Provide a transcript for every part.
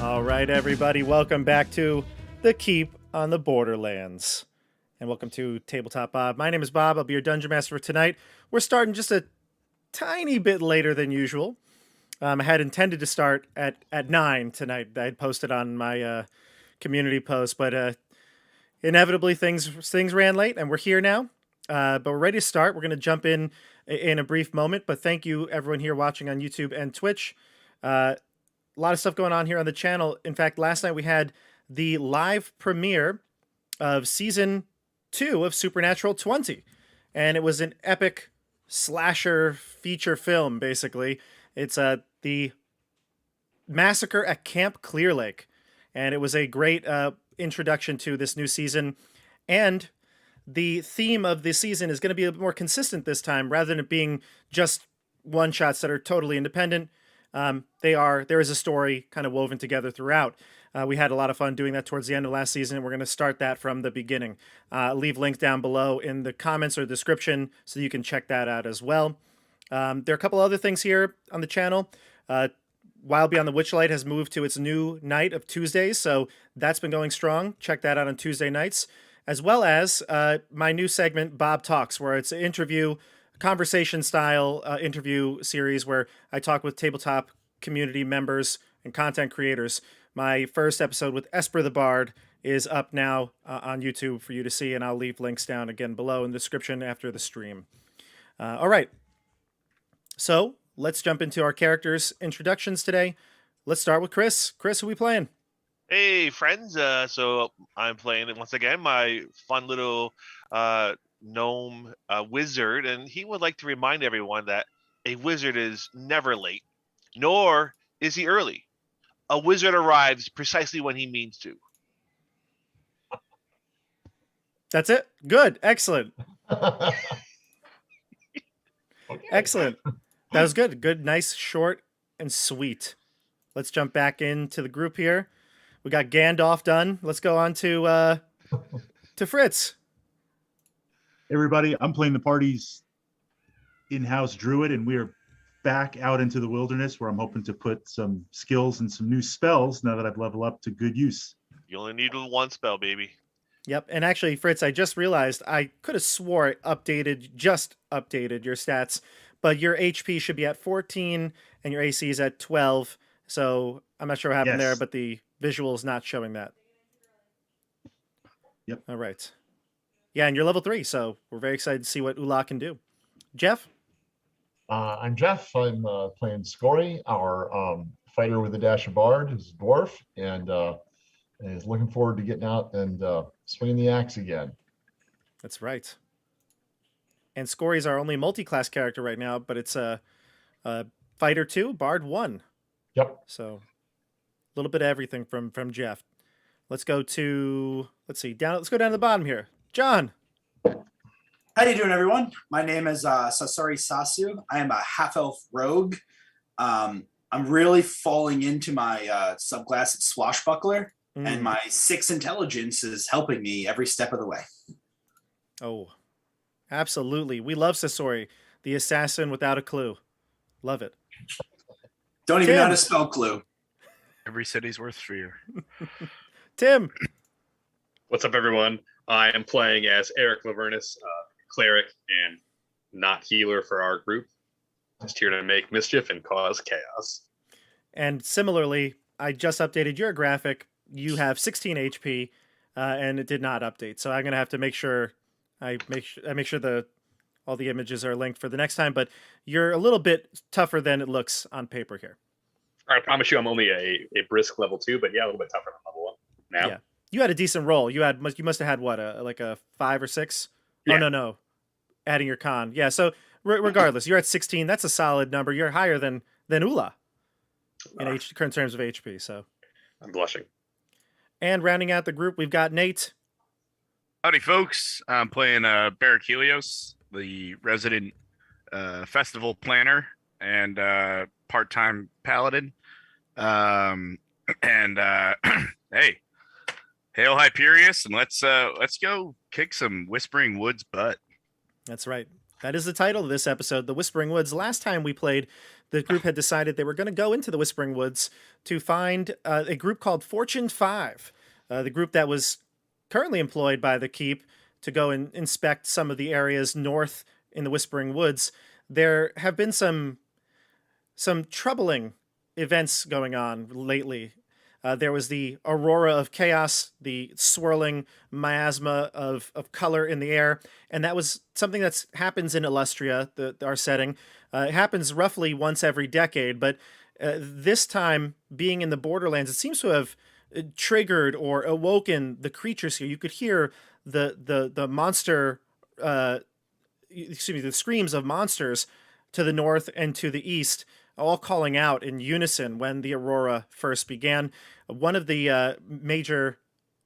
All right, everybody, welcome back to The Keep on the Borderlands. And welcome to Tabletop Bob. My name is Bob. I'll be your Dungeon Master for tonight. We're starting just a tiny bit later than usual. I had intended to start at 9 tonight. I had posted on my community post, but inevitably things ran late, and we're here now. But we're ready to start. We're going to jump in a brief moment, but thank you everyone here watching on YouTube and Twitch. A lot of stuff going on here on the channel. In fact, last night we had the live premiere of Season 2 of Supernatural 20, and it was an epic slasher feature film, basically. It's the Massacre at Camp Clear Lake, and it was a great introduction to this new season, and the theme of the season is going to be a bit more consistent this time, rather than it being just one-shots that are totally independent. There is a story kind of woven together throughout. We had a lot of fun doing that towards the end of last season, and we're going to start that from the beginning. Leave links down below in the comments or description so you can check that out as well. There are a couple other things here on the channel. Wild Beyond the Witchlight has moved to its new night of Tuesdays, so that's been going strong. Check that out on Tuesday nights, as well as my new segment, Bob Talks, where it's an interview, conversation-style interview series where I talk with tabletop community members and content creators. My first episode with Esper the Bard is up now on YouTube for you to see, and I'll leave links down again below in the description after the stream. All right. So let's jump into our characters' introductions today. Let's start with Chris. Chris, who are we playing? Hey, friends. So I'm playing, once again, my fun little gnome wizard, and he would like to remind everyone that a wizard is never late, nor is he early. A wizard arrives precisely when he means to. That's it? Good. Excellent. Excellent. That was good. Good, nice, short, and sweet. Let's jump back into the group here. We got Gandalf done. Let's go on to Fritz. Hey everybody, I'm playing the party's in-house druid, and we are back out into the wilderness where I'm hoping to put some skills and some new spells now that I've leveled up to good use. You only need one spell, baby. Yep, and actually, Fritz, I just realized I could have swore it just updated your stats, but your HP should be at 14 and your AC is at 12, so I'm not sure what happened there, but the visual is not showing that. Yep. All right. Yeah, and you're level 3, so we're very excited to see what Ula can do. Jeff? I'm Jeff. I'm playing Scory, our fighter with a dash of bard, who's a dwarf, and is looking forward to getting out and swinging the axe again. That's right. And Scory's our only multi-class character right now, but it's a fighter 2, bard 1. Yep. So a little bit of everything from Jeff. Let's go to let's go down to the bottom here. John. How you doing, everyone? My name is Sasori Sasu. I am a half-elf rogue. I'm really falling into my subclass at Swashbuckler, and my 6 intelligence is helping me every step of the way. Oh, absolutely. We love Sasori, the assassin without a clue. Love it. Don't even know how to spell clue. Every city's worth fear. Tim. What's up, everyone? I am playing as Eric Lavernus, cleric and not healer for our group. Just here to make mischief and cause chaos. And similarly, I just updated your graphic. You have 16 HP, and it did not update. So I'm gonna have to make sure I make sure all the images are linked for the next time. But you're a little bit tougher than it looks on paper here. I promise you, I'm only a brisk level 2, but yeah, a little bit tougher than level 1 now. Yeah, you had a decent roll. You must have had what, like a 5 or 6? Yeah. Oh no, adding your con. Yeah. So regardless, you're at 16. That's a solid number. You're higher than Ula in current terms of HP. So I'm blushing. And rounding out the group, we've got Nate. Howdy, folks. I'm playing Barrack Helios, the resident festival planner and part-time paladin. Hey, hail Hyperius, and let's go kick some Whispering Woods butt. That's right. That is the title of this episode, The Whispering Woods. Last time we played the group had decided they were going to go into the Whispering Woods to find a group called Fortune 5, the group that was currently employed by the Keep to go and inspect some of the areas north in the Whispering Woods. There have been some troubling events going on lately. There was the aurora of chaos, the swirling miasma of color in the air, and that was something that happens in Illustria, our setting. It happens roughly once every decade, but this time, being in the Borderlands, it seems to have triggered or awoken the creatures here. You could hear the monster, the screams of monsters to the north and to the east, all calling out in unison when the aurora first began. One of the major,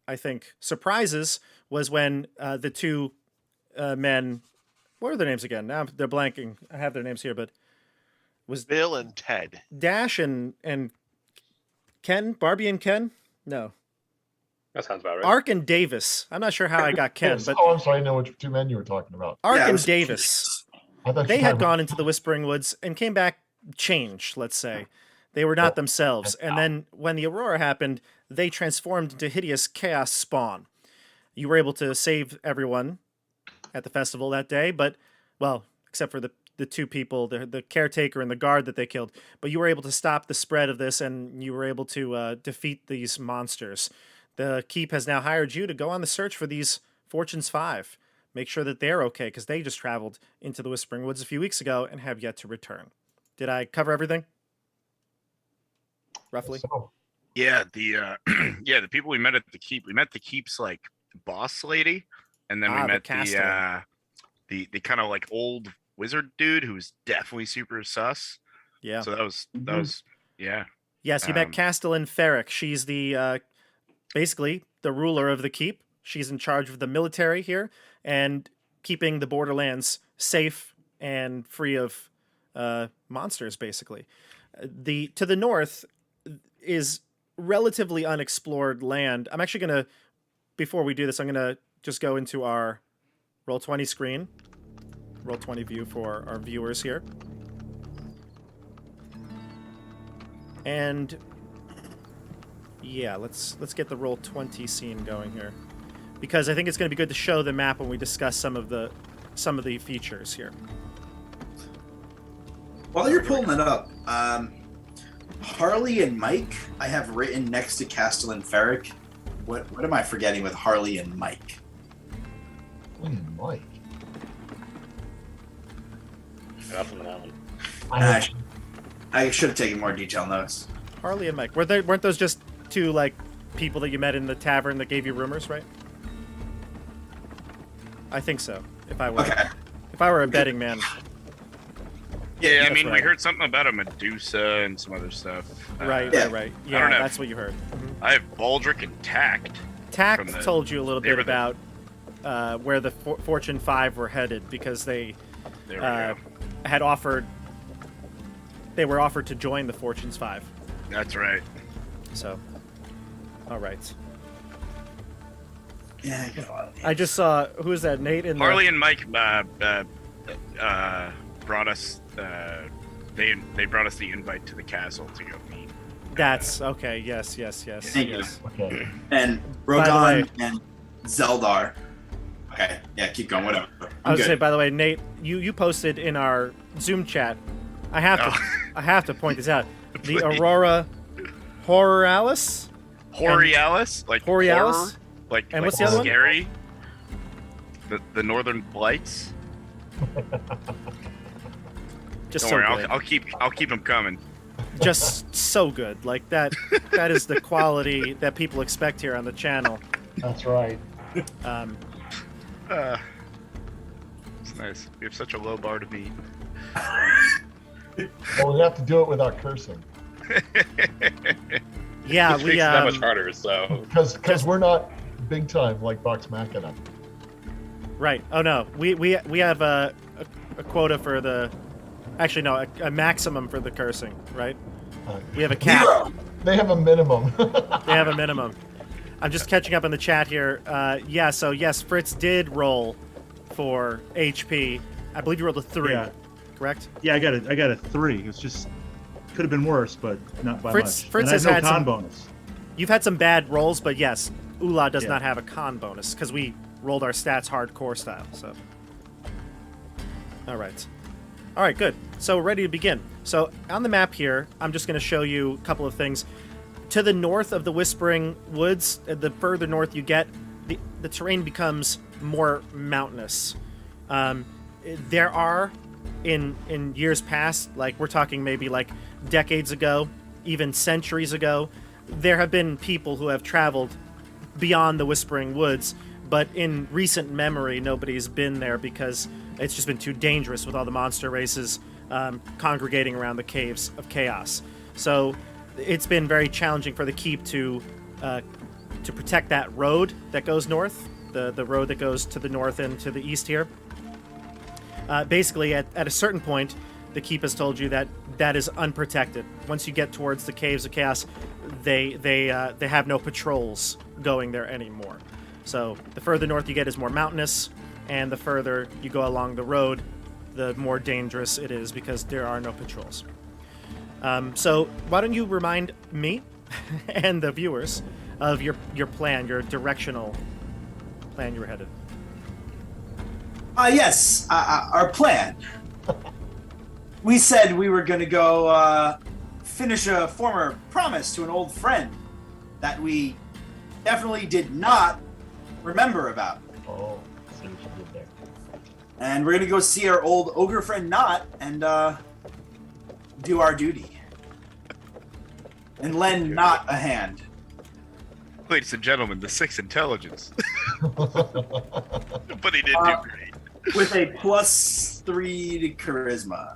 I think, surprises was when the two men, what are their names again? Now they're blanking. I have their names here, but was Bill and Ted. Dash and Ken? Barbie and Ken? No. That sounds about right. Ark and Davis. I'm not sure how I got Ken, but I'm sorry, I know which two men you were talking about. Ark Yeah, it and was- Davis. I thought you They were had talking gone into the Whispering Woods and came back changed, let's say. They were not themselves. And then when the aurora happened, they transformed into hideous chaos spawn. You were able to save everyone at the festival that day, but, well, except for the two people, the caretaker and the guard that they killed. But you were able to stop the spread of this, and you were able to defeat these monsters. The Keep has now hired you to go on the search for these Fortunes 5. Make sure that they're okay, because they just traveled into the Whispering Woods a few weeks ago and have yet to return. Did I cover everything? Roughly? So, Yeah, the the people we met at the Keep. We met the Keep's like boss lady, and then we the met Castellan. the kind of like old wizard dude who was definitely super sus. Yeah. So that was yeah. Yes, you met Um, Castellan Ferrick. She's the basically the ruler of the Keep. She's in charge of the military here and keeping the Borderlands safe and free of monsters, basically. To the north is relatively unexplored land. I'm actually going to, before we do this, I'm going to just go into our Roll20 screen. Roll20 view for our viewers here. And yeah, let's get the Roll20 scene going here, because I think it's going to be good to show the map when we discuss some of the features here. While you're pulling it up, Harley and Mike, I have written next to Castellan Ferrick. What am I forgetting with Harley and Mike? Mike. Nothing on that one. I should have taken more detailed notes. Harley and Mike, weren't those just two like people that you met in the tavern that gave you rumors, right? I think so. If I were a betting man. Yeah, I That's mean, we right. heard something about a Medusa and some other stuff. Right. Yeah. Yeah, don't know. that's what you heard. I have Baldric and Tact. Tact From the- told you a little they bit were the- about where the Fortune 5 were headed, because they There we go. had offered. They were offered to join the Fortunes 5. That's right. So, all right. Yeah, I got a lot of I just saw, who is that? Nate in Harley and Mike brought us. They brought us the invite to the castle to go meet. That's okay. Yes. Thank you. Okay. And By the Rogan and Zeldar. Okay, yeah, keep going. Whatever. I was gonna say, by the way, Nate, you posted in our Zoom chat. I have to point this out. The Please. Aurora Borealis. Borealis, like Borealis? horror, like And like what's the other one? scary. The Northern Lights. Just Don't so worry, good. I'll keep them coming. Just so good. Like that. That is the quality that people expect here on the channel. That's right. It's nice. We have such a low bar to meet. Well, we have to do it without cursing Yeah, This we makes it that much harder. So because we're not big time like Vox Machina. right. Oh no, we have a quota for the. Actually, no, a maximum for the cursing. Right. We have a cap. Zero. They have a minimum. They have a minimum. I'm just catching up in the chat here. Yeah, so yes, Fritz did roll for HP. I believe you rolled a 3, Yeah. correct? Yeah, I got a 3. It's just could have been worse, but not by Fritz- much. Fritz and I has have had no con some- bonus. You've had some bad rolls, but yes, Ula does Yeah. not have a con bonus because we rolled our stats hardcore style. So, all right, good. So we're ready to begin. So on the map here, I'm just going to show you a couple of things. To the north of the Whispering Woods, the further north you get, the terrain becomes more mountainous. There are, in years past, like we're talking maybe like decades ago, even centuries ago, there have been people who have traveled beyond the Whispering Woods, but in recent memory, nobody's been there because it's just been too dangerous with all the monster races congregating around the Caves of Chaos. So it's been very challenging for the keep to protect that road that goes north, the road that goes to the north and to the east here. Basically, at a certain point, the keep has told you that is unprotected. Once you get towards the Caves of Chaos, they have no patrols going there anymore. So the further north you get is more mountainous, and the further you go along the road, the more dangerous it is because there are no patrols. So why don't you remind me and the viewers of your plan, your directional plan you were headed. Yes, our plan. We said we were going to go finish a former promise to an old friend that we definitely did not remember about. Oh, see what you did there. And we're going to go see our old ogre friend Not and do our duty. And lend Not a hand. Ladies and gentlemen, the Sixth Intelligence. But he did do great. With a +3 to charisma.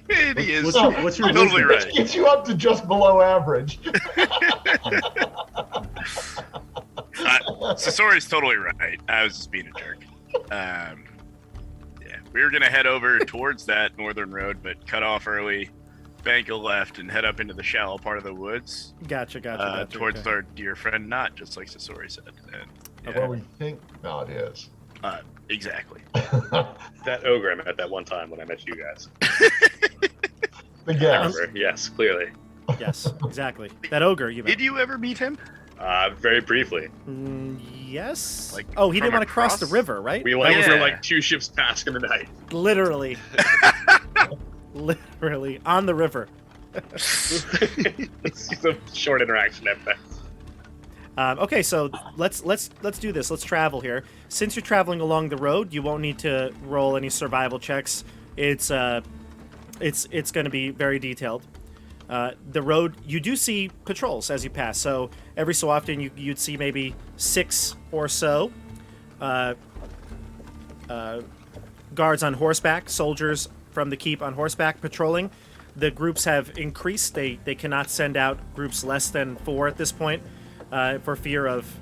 And he is What's your totally wisdom? right. Which gets you up to just below average. Sasori's totally right. I was just being a jerk. Yeah, we were gonna head over towards that northern road, but cut off early, bank a left, and head up into the shallow part of the woods. Gotcha. Towards okay. our dear friend, Not, just like Sasori said. And, yeah, Where we think Not is. exactly. That ogre I met that one time when I met you guys. The I gas. remember. Yes, clearly. Yes, exactly. That ogre you met. Did you ever meet him? Very briefly. Yes. Like, Oh, he didn't from want to cross the across? river, right? We went over Yeah. like 2 ships past in the night. Literally. Literally on the river. It's just a short interaction at best. Okay, so let's do this. Let's travel here. Since you're traveling along the road, you won't need to roll any survival checks. It's going to be very detailed. The road, you do see patrols as you pass. So every so often you'd see maybe 6 or so guards on horseback, soldiers from the keep on horseback patrolling. The groups have increased. They cannot send out groups less than 4 at this point for fear of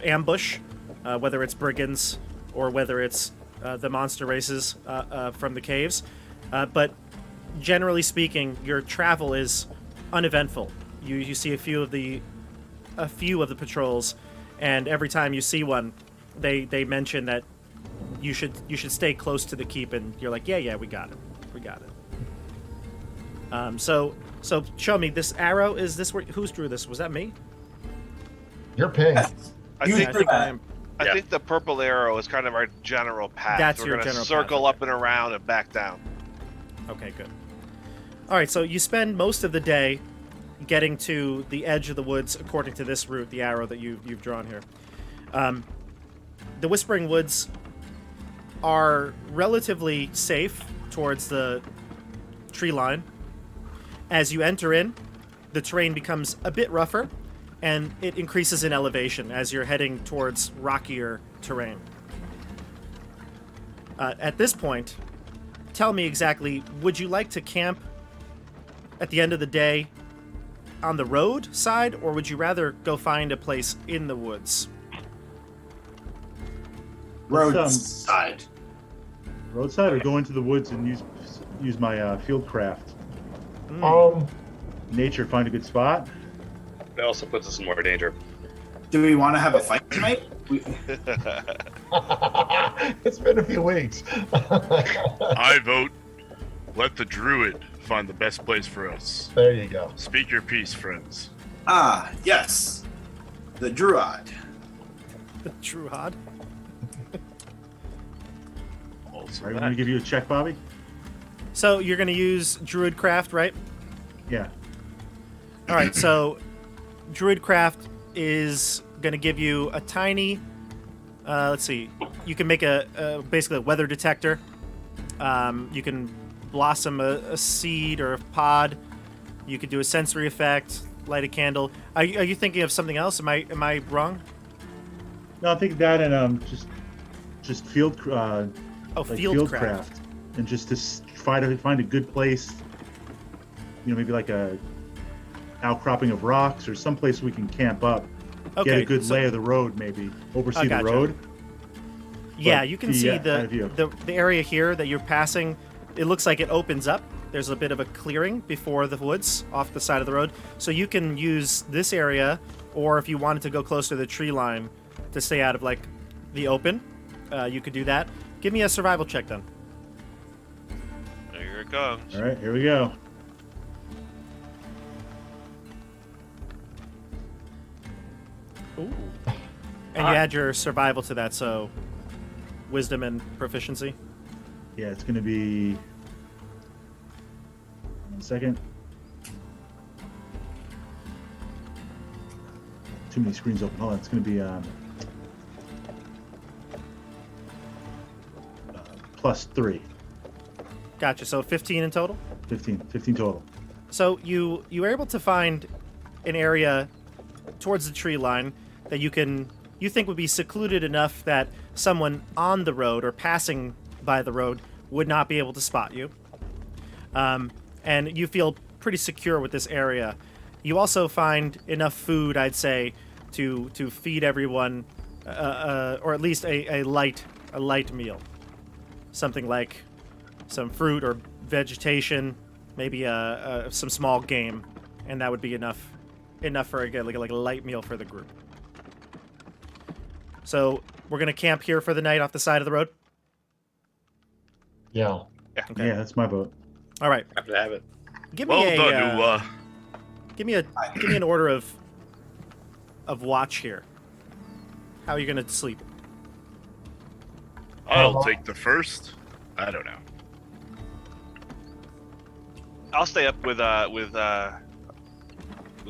ambush, whether it's brigands or whether it's the monster races from the caves. But generally speaking, your travel is uneventful. You see a few of the patrols, and every time you see one, they mention that you should stay close to the keep, and you're like, yeah, we got it. So show me this arrow. Is this whose drew this? Was that me? You're paying. I You think, I think I am. I think the purple arrow is kind of our general path. That's We're your gonna general circle path, up and around and back down. Okay, good. All right, so you spend most of the day getting to the edge of the woods according to this route, the arrow that you've drawn here. The Whispering Woods are relatively safe towards the tree line. As you enter in, the terrain becomes a bit rougher, and it increases in elevation as you're heading towards rockier terrain. At this point, tell me exactly, would you like to camp at the end of the day on the road side, or would you rather go find a place in the woods? Roadside. Roadside, or go into the woods and use my field craft. Nature, find a good spot. It also puts us in more danger. Do we want to have a fight tonight? It's been a few weeks. I vote, let the druid find the best place for us. There you go. Speak your piece, friends. Ah, yes. The Druid. The Druid. Also, All right, let me give you a check, Bobby. So you're going to use Druidcraft, right? Yeah. All right, so Druidcraft is going to give you a tiny. Let's see. You can make basically a weather detector. You can blossom a seed or a pod. You could do a sensory effect, light a candle. Are you thinking of something else? Am I wrong? No, I think that and just field Fieldcraft. craft, and just to try to find a good place. Maybe like a outcropping of rocks or someplace we can camp up. Okay, Get a good lay of the road, maybe oversee the gotcha. road. Yeah, But you can see out of view. the area here that you're passing. It looks like it opens up. There's a bit of a clearing before the woods off the side of the road. So you can use this area, or if you wanted to go close to the tree line to stay out of like the open, you could do that. Give me a survival check then. Here it comes. All right, here we go. Ooh. And you add your survival to that, so wisdom and proficiency. Yeah, it's going to be. 1 second. Too many screens open. Hold on. It's going to be +3. Gotcha. So 15 in total. 15 total. So you were able to find an area towards the tree line that you think would be secluded enough that someone on the road or passing by the road would not be able to spot you. And you feel pretty secure with this area. You also find enough food, I'd say, to feed everyone, or at least a light meal. Something like some fruit or vegetation, maybe some small game, and that would be enough for like a light meal for the group. So we're gonna camp here for the night off the side of the road. Yeah. Okay. Yeah, that's my vote. All right. Happy to have it. Give me well done, give me an order of watch here. How are you gonna sleep? I'll take the first. I don't know. I'll stay up with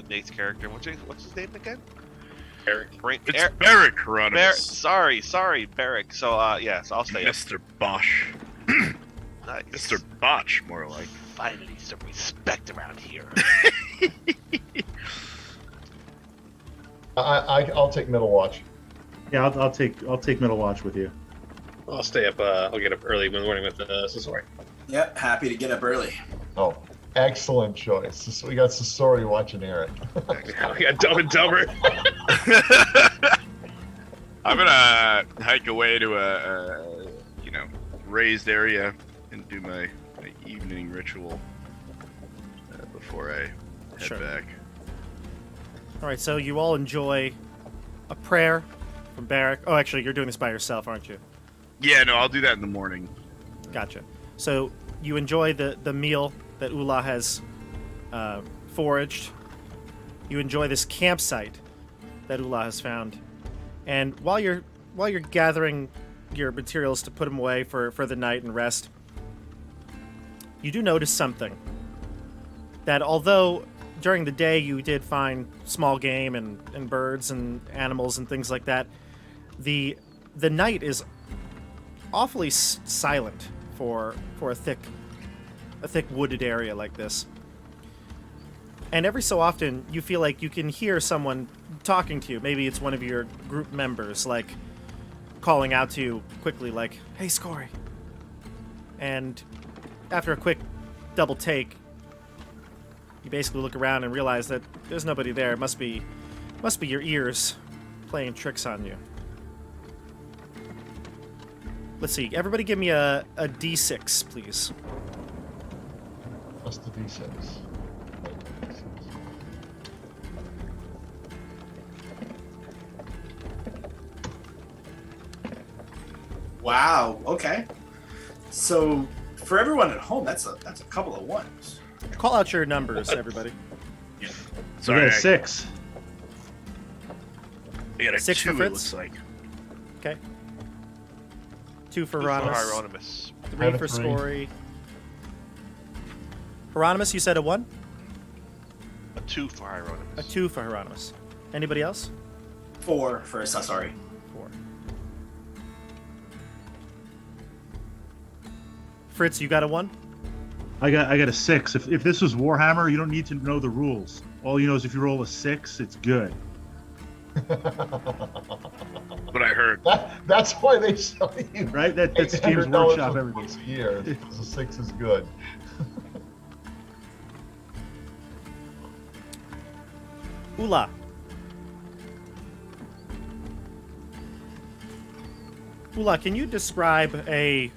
Nate's character. What's his name again? Eric. It's Barrick, Hieronymus. Sorry, Barrick. So yes, I'll stay up. Mr. Bosch. Nice. Mr. Botch, more like. Finally, some respect around here. I'll take middle watch. Yeah, I'll take middle watch with you. I'll stay up. I'll get up early in the morning with Sasori. Yep, happy to get up early. Oh, excellent choice. So we got Sasori watching Eric. We got Dumb and Dumber. I'm gonna hike away to a raised area and do my evening ritual before I head Sure. back. All right. So you all enjoy a prayer from Barrick. Oh, actually, you're doing this by yourself, aren't you? Yeah, no, I'll do that in the morning. Gotcha. So you enjoy the meal that Ula has foraged. You enjoy this campsite that Ula has found, and while you're gathering your materials to put them away for the night and rest, you do notice something. That although during the day you did find small game and birds and animals and things like that, the night is awfully silent for a thick wooded area like this. And every so often you feel like you can hear someone talking to you. Maybe it's one of your group members, like calling out to you quickly, like, "Hey, Scory." And after a quick double take, you basically look around and realize that there's nobody there. It must be your ears playing tricks on you. Let's see. Everybody give me a D6, please. Plus the D6. Wow. Okay. So for everyone at home, that's a couple of ones. Call out your numbers, everybody. I Sorry, got a 6. I got a 6 for 2, it Fritz? looks like. Okay. 2 for Two for Hieronymus. Hieronymus. I 3 have a for 3. Scory. Hieronymus, you said a 1? A 2 for Hieronymus. A 2 for Hieronymus. Anybody else? 4 for Sasori. 4. Fritz, you got a 1? I got a 6. If this was Warhammer, you don't need to know the rules. All you know is if you roll a 6, it's good. What I heard. That's why they sell you Right? That's Games $800 Workshop for everything. books a year. Because a 6 is good. Ula. Ula, can you describe a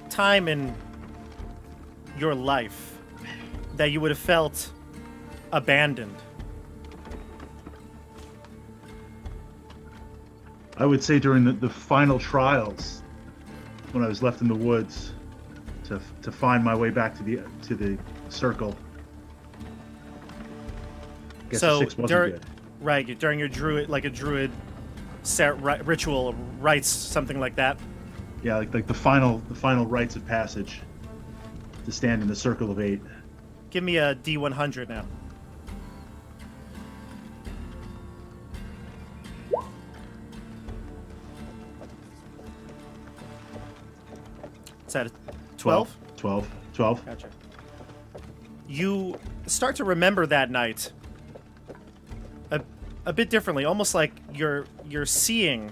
time in your life that you would have felt abandoned? I would say during the final trials, when I was left in the woods to find my way back to the circle. Guess So, a 6 wasn't during- good. Right, during your druid, like a druid ritual, rites, something like that. Yeah, like the final rites of passage to stand in the circle of 8. Give me a D100 now. Is that a 12? 12. Gotcha. You start to remember that night a bit differently, almost like you're seeing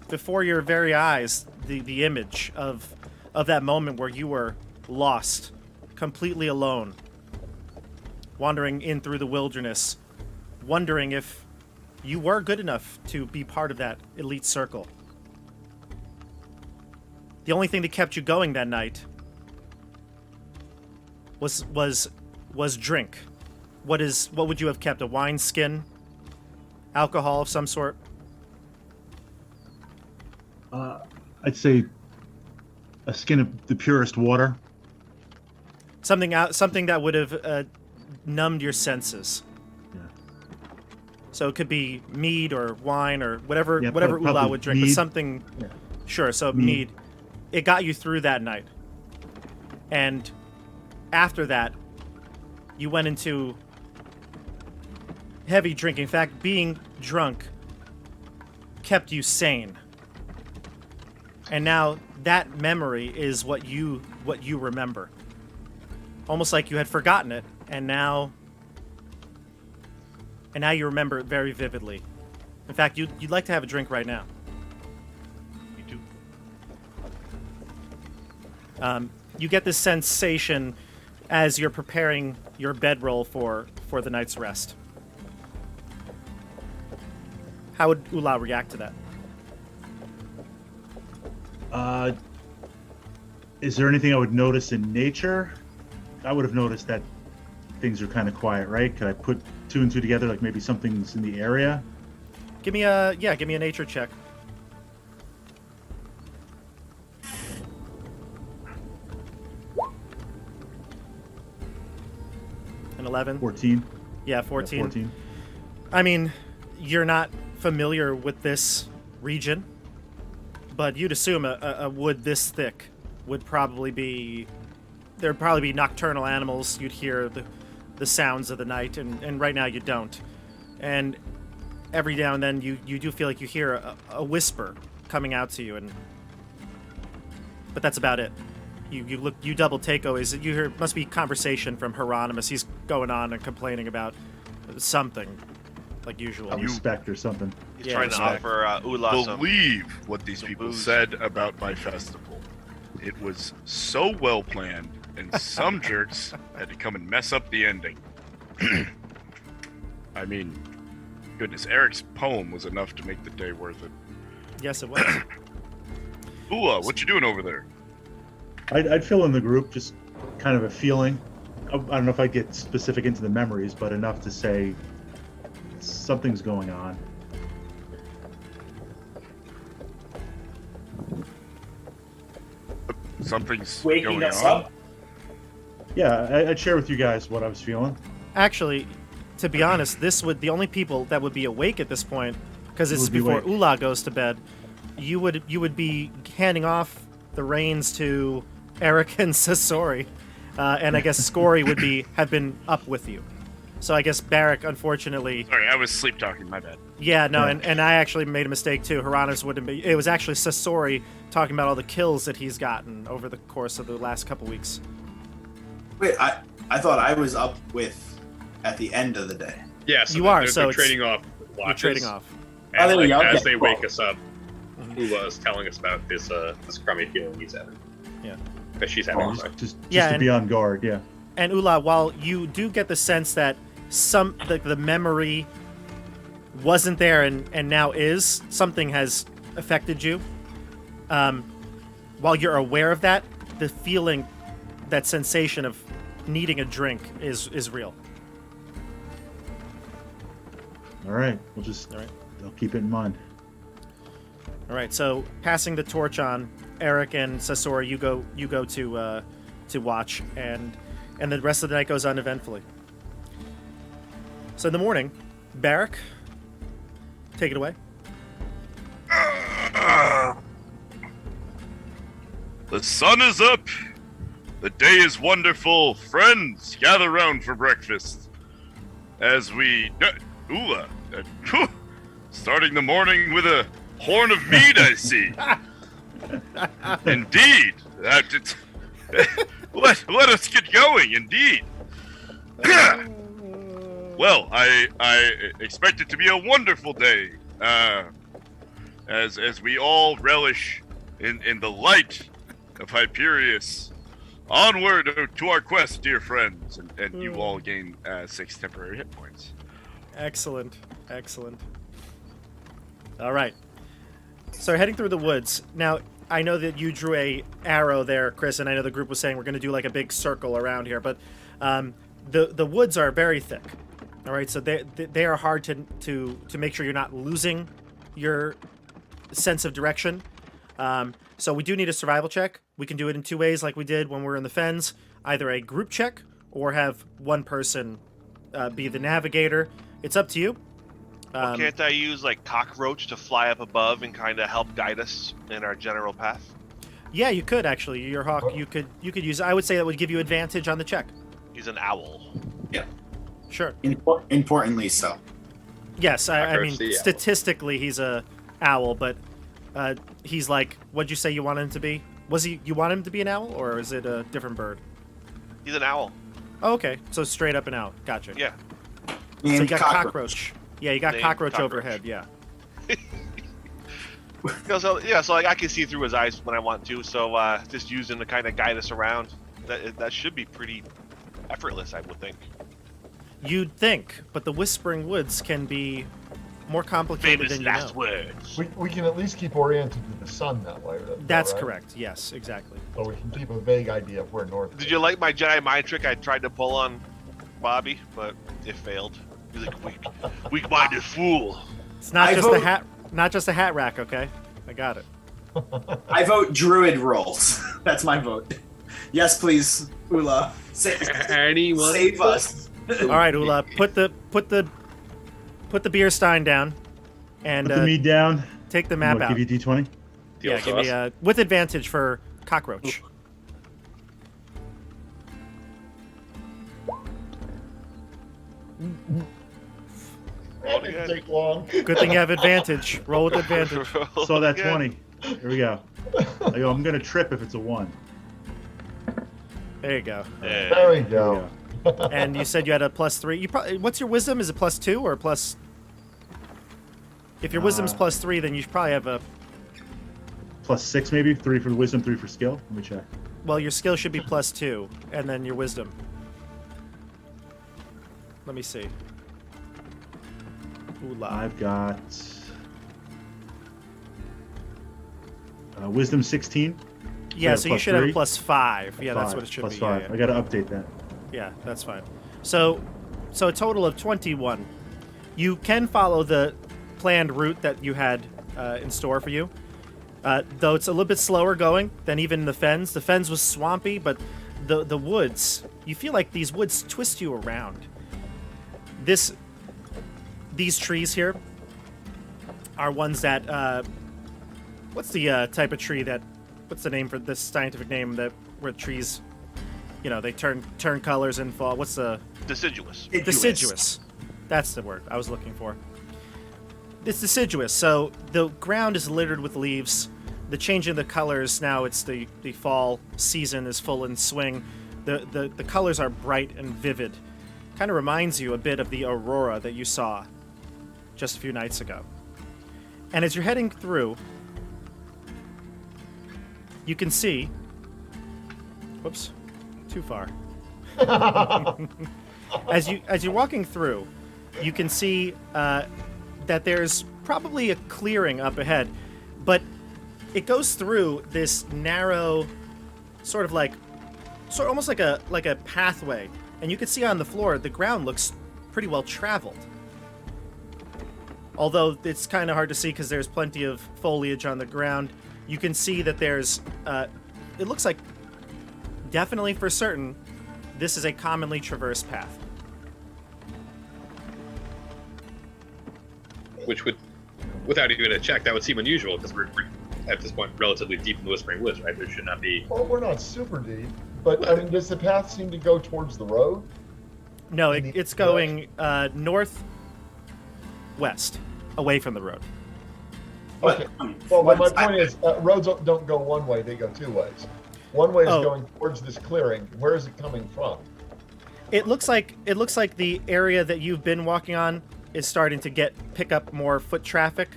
before your very eyes the image of that moment where you were lost, completely alone, wandering in through the wilderness, wondering if you were good enough to be part of that elite circle. The only thing that kept you going that night was drink. What would you have kept? A wine skin? Alcohol of some sort? I'd say a skin of the purest water. Something that would have numbed your senses. Yeah. So it could be mead or wine or whatever Yeah, Ula probably would drink, but mead. something. Yeah. Sure. So Mead. mead. It got you through that night, and after that, you went into heavy drinking. In fact, being drunk kept you sane. And now that memory is what you remember. Almost like you had forgotten it, and now you remember it very vividly. In fact, you'd like to have a drink right now. Me too. You get this sensation as you're preparing your bedroll for the night's rest. How would Ula react to that? Is there anything I would notice in nature? I would have noticed that things are kind of quiet, right? Could I put 2 and 2 together, like maybe something's in the area? Give me a nature check. An 11. 14. Yeah, Yeah, 14. 14. I mean, you're not familiar with this region, but you'd assume a wood this thick would probably be... There'd probably be nocturnal animals. You'd hear the sounds of the night, and right now you don't. And every now and then you do feel like you hear a whisper coming out to you, but that's about it. You double take always. You hear must be conversation from Hieronymus. He's going on and complaining about something, like usual. Respect or something. He's Yeah, trying to respect. offer Ula some. Believe what these some people booze. said about my festival. It was so well planned, and some jerks had to come and mess up the ending. I mean, goodness, Eric's poem was enough to make the day worth it. Yes, it was. Ula, what you doing over there? I'd fill in the group, just kind of a feeling. I don't know if I'd get specific into the memories, but enough to say something's going on. Something's Waking going us on. up. Yeah, I'd share with you guys what I was feeling. Actually, to be honest, the only people that would be awake at this point, because this is Would be before awake. Ula goes to bed. You would be handing off the reins to Eric and Sasori, and I guess Scory would have been up with you. So I guess Barrack, unfortunately, Sorry, I was sleep talking. My bad. yeah, no, Yeah. and I actually made a mistake too. Haranos wouldn't be. It was actually Sasori talking about all the kills that he's gotten over the course of the last couple weeks. Wait, I thought I was up with at the end of the day. Yeah, so You are, they're, so they're it's- trading off You're watches. trading off. And Oh, there we like, go. as Okay, they cool. wake us up, Mhm. Ula is telling us about this crummy feeling he's having. Yeah. That she's having. Oh, sorry. just Yeah, to and- be on guard. Yeah. And Ula, while you do get the sense that the memory wasn't there and now is, something has affected you. While you're aware of that, the feeling, that sensation of needing a drink is real. All right. We'll just. All right. I'll keep it in mind. All right. So passing the torch on, Eric and Sasori, you go to watch, and the rest of the night goes uneventfully. So in the morning, Barrack, take it away. The sun is up. The day is wonderful. Friends, gather round for breakfast. As we... Ula. Starting the morning with a horn of meat, I see. Indeed. Let us get going, indeed. Well, I expect it to be a wonderful day. As we all relish in the light of Hyperius. Onward to our quest, dear friends, and you all gain 6 temporary hit points. Excellent. All right. So heading through the woods. Now, I know that you drew a arrow there, Chris, and I know the group was saying we're going to do like a big circle around here, but the woods are very thick. All right, so they are hard to make sure you're not losing your sense of direction. So we do need a survival check. We can do it in 2 ways, like we did when we were in the fens. Either a group check or have one person be the navigator. It's up to you. Can't I use like cockroach to fly up above and kind of help guide us in our general path? Yeah, you could actually. Your hawk, you could use. I would say that would give you advantage on the check. He's an owl. Sure. Importantly so. Yes, I Cockroach mean the owl. statistically he's a owl, but he's like, what'd you say you want him to be? You want him to be an owl, or is it a different bird? He's an owl. Oh, okay, so straight up an owl. Gotcha. Yeah. So you Named got cockroach. Yeah, you got Named cockroach cockroach. overhead. Yeah. So like I can see through his eyes when I want to. So just use him to kind of guide us around. That should be pretty effortless, I would think. You'd think, but the Whispering Woods can be more complicated Famous than you last know. words. We can at least keep oriented to the sun that way. That's right? correct. Yes, exactly. So we can keep a vague idea of where north Did is. you like my Jedi mind trick I tried to pull on Bobby, but it failed? He's like weak-minded fool. It's not I just vote- not just a hat rack. Okay, I got it. I vote druid rolls. That's my vote. Yes, please, Ula. Anyone? Save us. All right, Ula, put the beer stein down, and Put the meat down. take the map What, out. give you D20. Yeah, give me with advantage for cockroach. That didn't take long. Good thing you have advantage. Roll with advantage. Saw that Yeah. 20. Here we go. I'm gonna trip if it's a 1. There you go. Yeah. There we Here we go. go. And you said you had a +3. You probably, what's your wisdom? Is it +2 or plus? If your wisdom's +3, then you should probably have a. +6 maybe. 3 for the wisdom, 3 for skill. Let me check. Well, your skill should be +2, and then your wisdom. Let me see. Ula. I've got wisdom 16. Yeah, yeah, so you should +3. have +5. Yeah, that's 5, what it should plus be. 5. Yeah, I gotta update that. yeah, that's fine. So a total of 21. You can follow the planned route that you had in store for you. Though it's a little bit slower going than even the fens. The fens was swampy, but the woods you feel like these woods twist you around. These trees here are ones that what's the type of tree that? What's the name for this scientific name that where trees, they turn colors and fall? What's the Deciduous. deciduous? That's the word I was looking for. It's deciduous. So the ground is littered with leaves. The change in the colors now. It's the fall season is full in swing. The colors are bright and vivid. Kind of reminds you a bit of the aurora that you saw just a few nights ago. And as you're heading through, you can see... Whoops, too far. As you're walking through, you can see that there's probably a clearing up ahead, but it goes through this narrow, almost like a pathway, and you can see on the floor the ground looks pretty well traveled. Although it's kind of hard to see because there's plenty of foliage on the ground, you can see that there's, it looks like, definitely for certain, this is a commonly traversed path. Which would, without even a check, that would seem unusual because we're at this point relatively deep in the Whispering Woods, right? There should not be. Well, we're not super deep, but I mean, does the path seem to go towards the road? No, it's going northwest, away from the road. Okay. Well, my point is, roads don't go one way; they go two ways. One way is going towards this clearing. Where is it coming from? It looks like the area that you've been walking on is starting to pick up more foot traffic.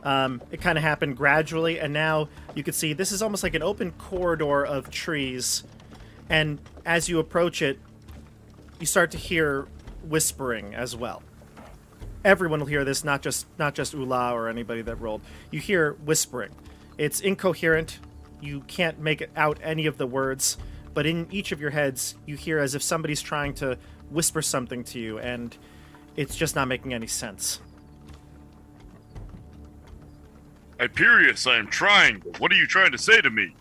It kind of happened gradually, and now you can see this is almost like an open corridor of trees. And as you approach it, you start to hear whispering as well. Everyone will hear this, not just Ula or anybody that rolled. You hear whispering. It's incoherent. You can't make out any of the words, but in each of your heads, you hear as if somebody's trying to whisper something to you, and it's just not making any sense. Hyperius, I am trying, but what are you trying to say to me?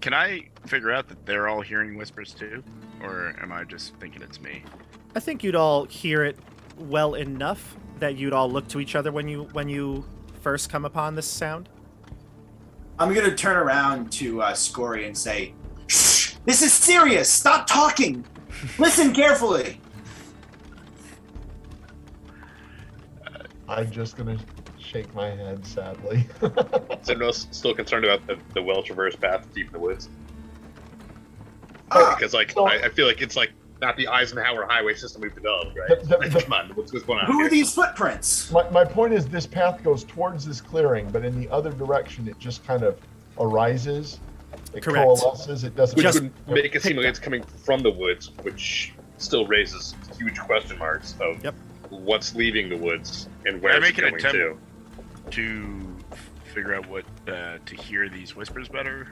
Can I figure out that they're all hearing whispers too? Or am I just thinking it's me? I think you'd all hear it well enough that you'd all look to each other when you first come upon this sound. I'm going to turn around to Scory and say, "Shh! This is serious! Stop talking! Listen carefully!" I'm just going to shake my head sadly. So no, still concerned about the well-traversed path deep in the woods. Because I feel like it's like not the Eisenhower highway system we've developed, right? Come on, what's going on? Who here? are these footprints? My point is, this path goes towards this clearing, but in the other direction, it just kind of arises. It Correct. coalesces. It doesn't. Which Just would make it seem like it's coming from the woods, which still raises huge question marks of what's leaving the woods and where Can I it's make an going attempt to. to figure out what to hear these whispers better?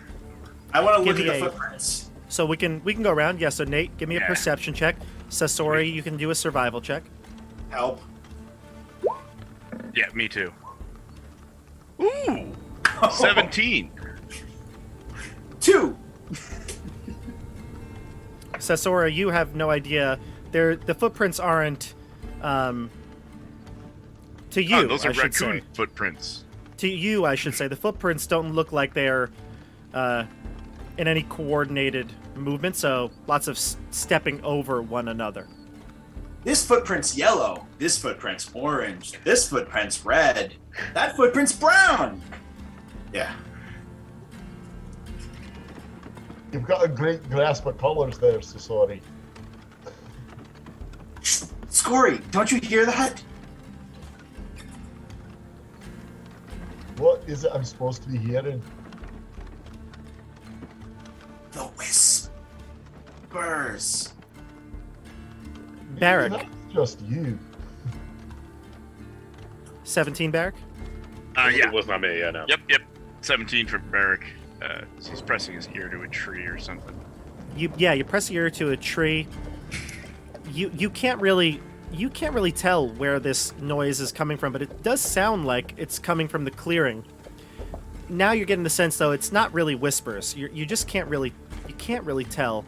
I want to Give look at me the a- footprints. So we can go around. Yeah, so Nate, give me a Yeah. perception check. Sasori, you can do a survival check. Help. Yeah, me too. Ooh, 17. 2. Sasori, you have no idea. The footprints aren't to you. Oh, those are I should say. raccoon footprints. To you, I should say. The footprints don't look like they're in any coordinated movement, so lots of stepping over one another. This footprint's yellow. This footprint's orange. This footprint's red. That footprint's brown. Yeah. You've got a great grasp of colors there, Sasori. Scory, don't you hear that? What is it I'm supposed to be hearing? The whispers. Barrack, That's just you. 17 Barrack? Yeah. It was not me, yeah, no. Yep. 17 for Barrick. He's pressing his ear to a tree or something. You press your ear to a tree. You can't really tell where this noise is coming from, but it does sound like it's coming from the clearing. now you're getting the sense though it's not really whispers. You just can't really tell,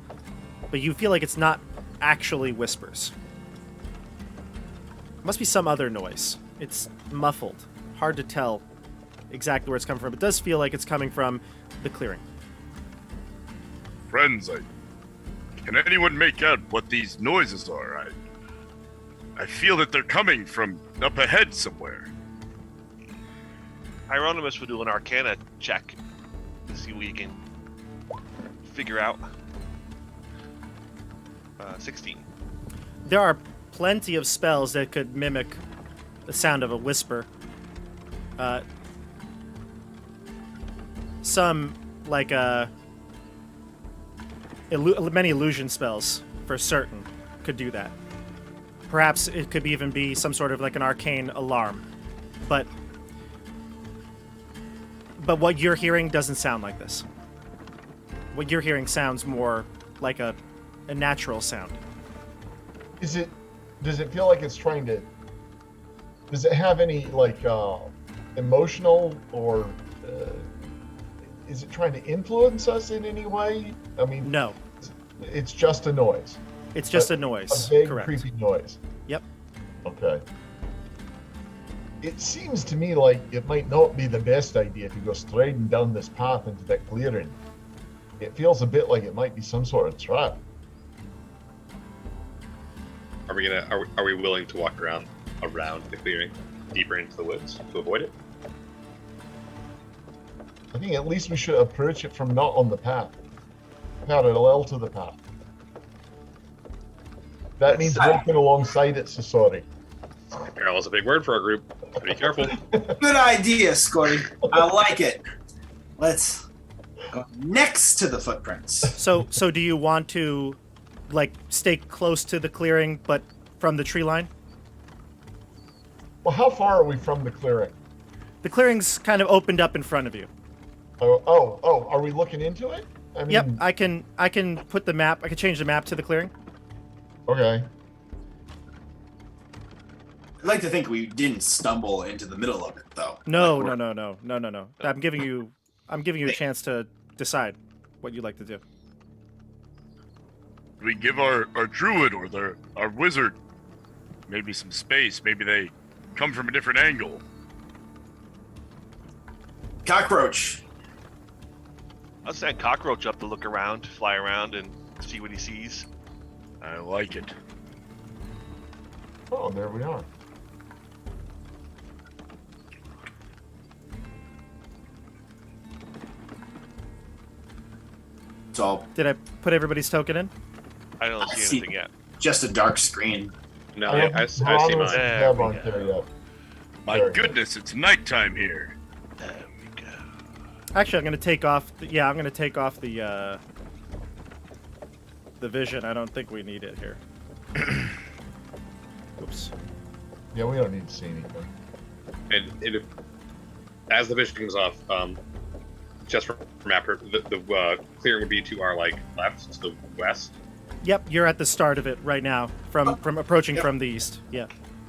but you feel like it's not actually whispers. It must be some other noise. It's muffled, hard to tell exactly where it's coming from. It does feel like it's coming from the clearing. Friends, can anyone make out what these noises are? I feel that they're coming from up ahead somewhere. Hieronymus will do an Arcana check to see what you can figure out. 16. There are plenty of spells that could mimic the sound of a whisper. Some, like, many illusion spells, for certain, could do that. Perhaps it could even be some sort of, like, an arcane alarm. But what you're hearing doesn't sound like this. What you're hearing sounds more like a natural sound. Does it feel like it's trying to? Does it have any like emotional or is it trying to influence us in any way? I mean, No, it's just a noise. it's just a noise. A vague, Correct. creepy noise. Yep. Okay. It seems to me like it might not be the best idea to go striding down this path into that clearing. It feels a bit like it might be some sort of trap. Are we willing to walk around the clearing, deeper into the woods to avoid it? I think at least we should approach it from not on the path, parallel to the path. That means walking alongside it, so sorry. Parallel is a big word for our group. Be careful. Good idea, Scory. I like it. Let's go next to the footprints. So do you want to, like, stay close to the clearing, but from the tree line? Well, how far are we from the clearing? The clearing's kind of opened up in front of you. Oh, are we looking into it? I mean, Yep, I can put the map. I can change the map to the clearing. Okay. I'd like to think we didn't stumble into the middle of it, though. No. Like, I'm giving you a chance to decide what you'd like to do. We give our druid or our wizard maybe some space. Maybe they come from a different angle. Cockroach. I'll send Cockroach up to look around, fly around, and see what he sees. I like it. Oh, there we are. So Did I put everybody's token in? I don't I see see. anything yet. just a dark screen. No, don't I think see Ronald's mine. There tab we on go. there yet. My There we go. goodness, it's nighttime here. There we go. Actually, I'm going to take off. I'm going to take off the vision. I don't think we need it here. Oops. Yeah, we don't need to see anything. And as the vision comes off, just from map, the clearing would be to our left, to the west. Yep, you're at the start of it right now, from approaching Yep. from the east. Yeah.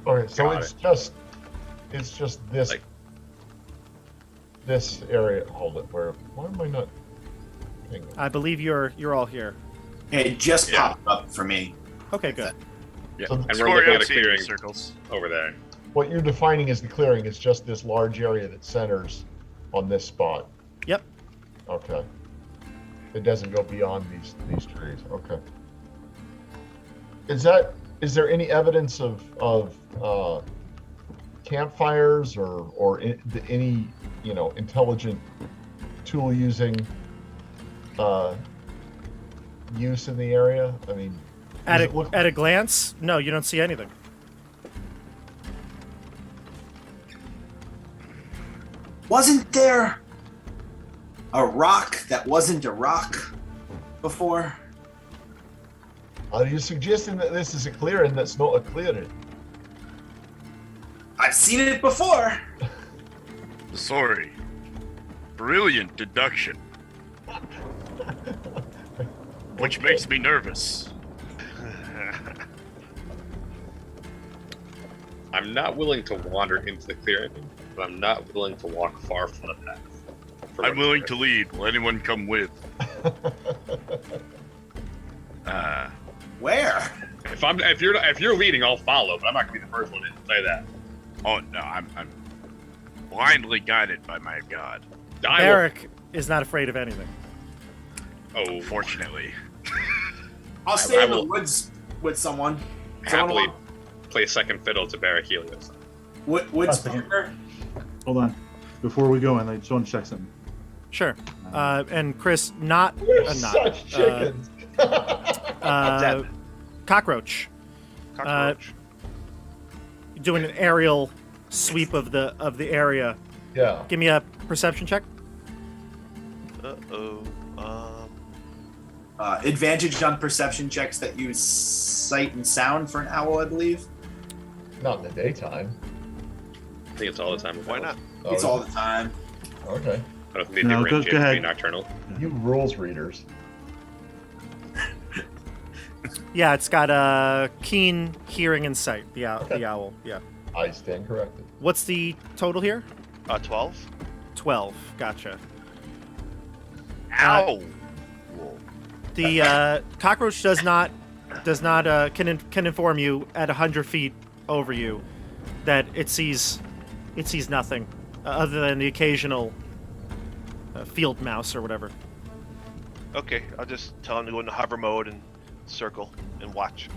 Okay, so Got it's just this Like- this area. Hold it. Why am I not? Hang on. I believe you're all here. It just Yeah. popped up for me. Okay, good. Yeah, So- And we're Scory, looking I'm at a seeing clearing circles. over there. What you're defining as the clearing is just this large area that centers on this spot. Yep. Okay. It doesn't go beyond these trees. Okay. Is there any evidence of campfires or any intelligent tool using use in the area? I mean, does it look- At a glance, no, you don't see anything. Wasn't there a rock that wasn't a rock before? Are you suggesting that this is a clearing that's not a clearing? I've seen it before. Sorry. Brilliant deduction. Which makes me nervous. I'm not willing to wander into the clearing, but I'm not willing to walk far from the path. I'm willing to lead. Will anyone come with? Where? If you're leading, I'll follow, but I'm not gonna be the first one in. Say that. Oh no, I'm blindly guided by my god. Eric is not afraid of anything. Oh, Fortunately. I'll stay I in the will- woods with someone. happily play second fiddle to Barrack Helios. Woods That's okay. poker. Hold on. Before we go in, I just want to check something. Sure. And Chris, not We're not such chickens. cockroach. Cockroach. Doing an aerial sweep of the area. Yeah. Give me a perception check. Uh-oh. Advantage on perception checks that use sight and sound for an owl, I believe. Not in the daytime. I think it's all the time. Why not? Oh, It's all the time. Okay. I don't think they No, go differentiate ahead. between nocturnal. You rules readers. Yeah, it's got a keen hearing and sight. The owl. Yeah. I stand corrected. What's the total here? 12. 12. Gotcha. Ow! The cockroach does not can inform you at 100 feet over you that it sees nothing other than the occasional field mouse or whatever. Okay, I'll just tell him to go into hover mode and circle and watch.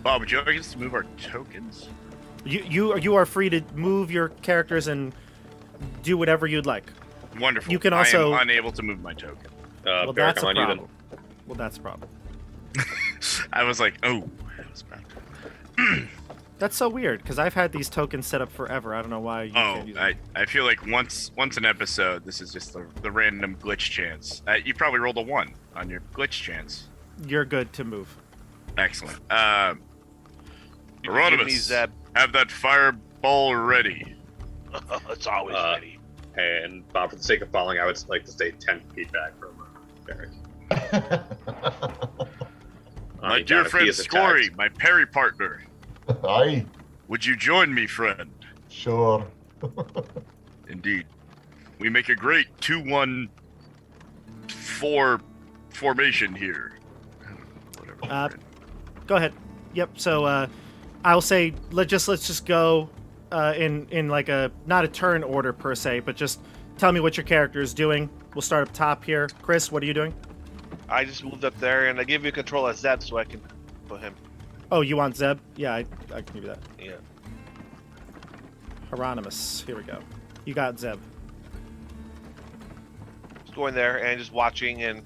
Bob, would you like us to move our tokens? You are free to move your characters and do whatever you'd like. Wonderful. You can also- I am unable to move my token. Well, Barrack, that's I'm a on you problem. Well, that's a problem. I was like, oh, that was bad. That's so weird because I've had these tokens set up forever. I don't know why you Oh, can't use them. I feel like once an episode, this is just the random glitch chance. You probably rolled a 1 on your glitch chance. You're good to move. Excellent. You can give me Hieronymus, Zeb. have that fireball ready. It's always ready. And Bob, for the sake of following, I would like to stay 10 feet back from Barrack. My mean, dear God, if he friend is attacked- Scory, my parry partner, Aye. would you join me, friend? Sure. Indeed. We make a great 2-1-4 formation here. Whatever. friend. Go ahead. Yep. So I'll say let's just go in like a not a turn order per se, but just tell me what your character is doing. We'll start up top here. Chris, what are you doing? I just moved up there and I give you control of Zeb so I can put him. Oh, you want Zeb? Yeah, I can give you that. Yeah. Hieronymus. Here we go. You got Zeb. Just going there and just watching and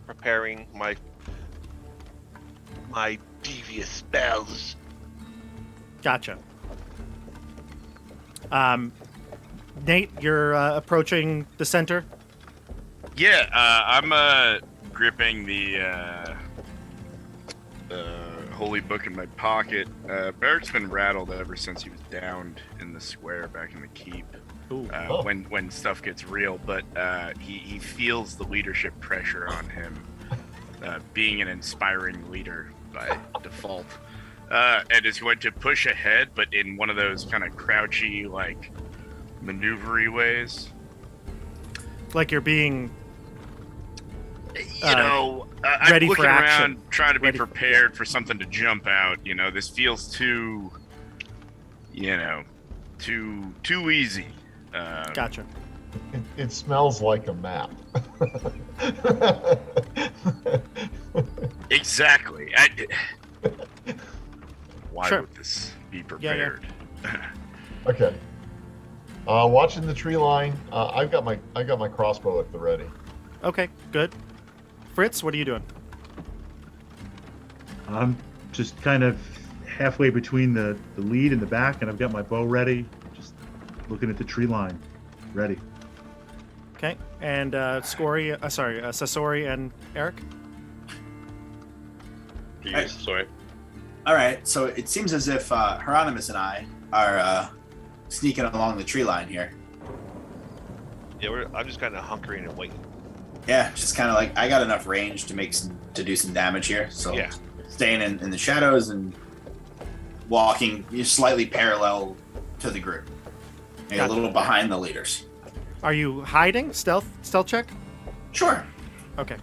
preparing my devious spells. Gotcha. Nate, you're approaching the center. Yeah, I'm gripping the holy book in my pocket. Barrack's been rattled ever since he was downed in the square back in the keep. Ooh. Oh. When stuff gets real, but he feels the leadership pressure on him, being an inspiring leader by default, and is going to push ahead, but in one of those kind of crouchy, like maneuvery ways. Like you're being You know, I'm ready looking for around, action. trying to be Ready for- prepared for something to jump out. You know, this feels too, too easy. Gotcha. It smells like a map. Exactly. Why Sure. would this be Yeah, yeah. prepared? Okay. Watching the tree line. I've got my crossbow at the ready. Okay, good. Fritz, what are you doing? I'm just kind of halfway between the lead and the back, and I've got my bow ready. Just looking at the tree line, ready. Okay, and Sasori and Eric. Jeez, sorry. All right, so it seems as if Hieronymus and I are sneaking along the tree line here. Yeah, I'm just kind of hunkering and waiting. Yeah, just kind of like I got enough range to do some damage here, so Yeah. staying in the shadows and walking slightly parallel to the group. Maybe Gotcha. a little behind the leaders. Are you hiding? Stealth check? Sure. Okay.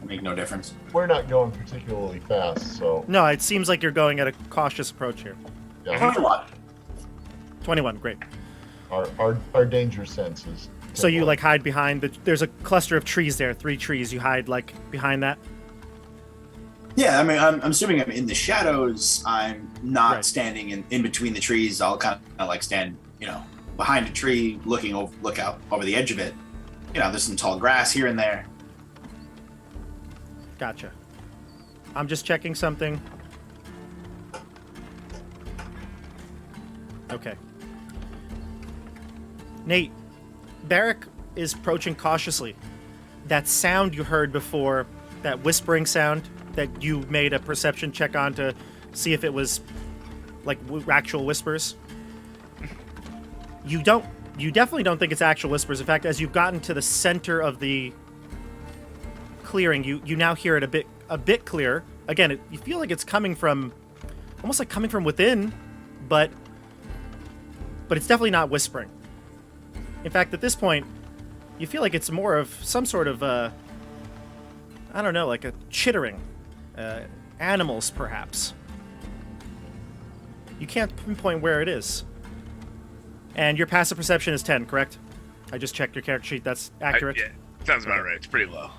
Make no difference. We're not going particularly fast, so No, it seems like you're going at a cautious approach here. yeah, 21. 21, great. our danger sense is. So you like hide behind there's a cluster of trees there, 3 trees. You hide like behind that. Yeah, I mean, I'm assuming I'm in the shadows. I'm not Right. standing in between the trees. I'll kind of like stand, behind a tree, look out over the edge of it. There's some tall grass here and there. Gotcha. I'm just checking something. Okay. Nate, Barrick is approaching cautiously. That sound you heard before, that whispering sound that you made a perception check on to see if it was like actual whispers. You definitely don't think it's actual whispers. In fact, as you've gotten to the center of the clearing, you now hear it a bit clearer. Again, you feel like it's coming from, almost like coming from within, but it's definitely not whispering. In fact, at this point, you feel like it's more of some sort of, I don't know, like a chittering. Animals, perhaps. You can't pinpoint where it is. And your passive perception is 10, correct? I just checked your character sheet. That's accurate. Yeah, sounds about right. It's pretty low.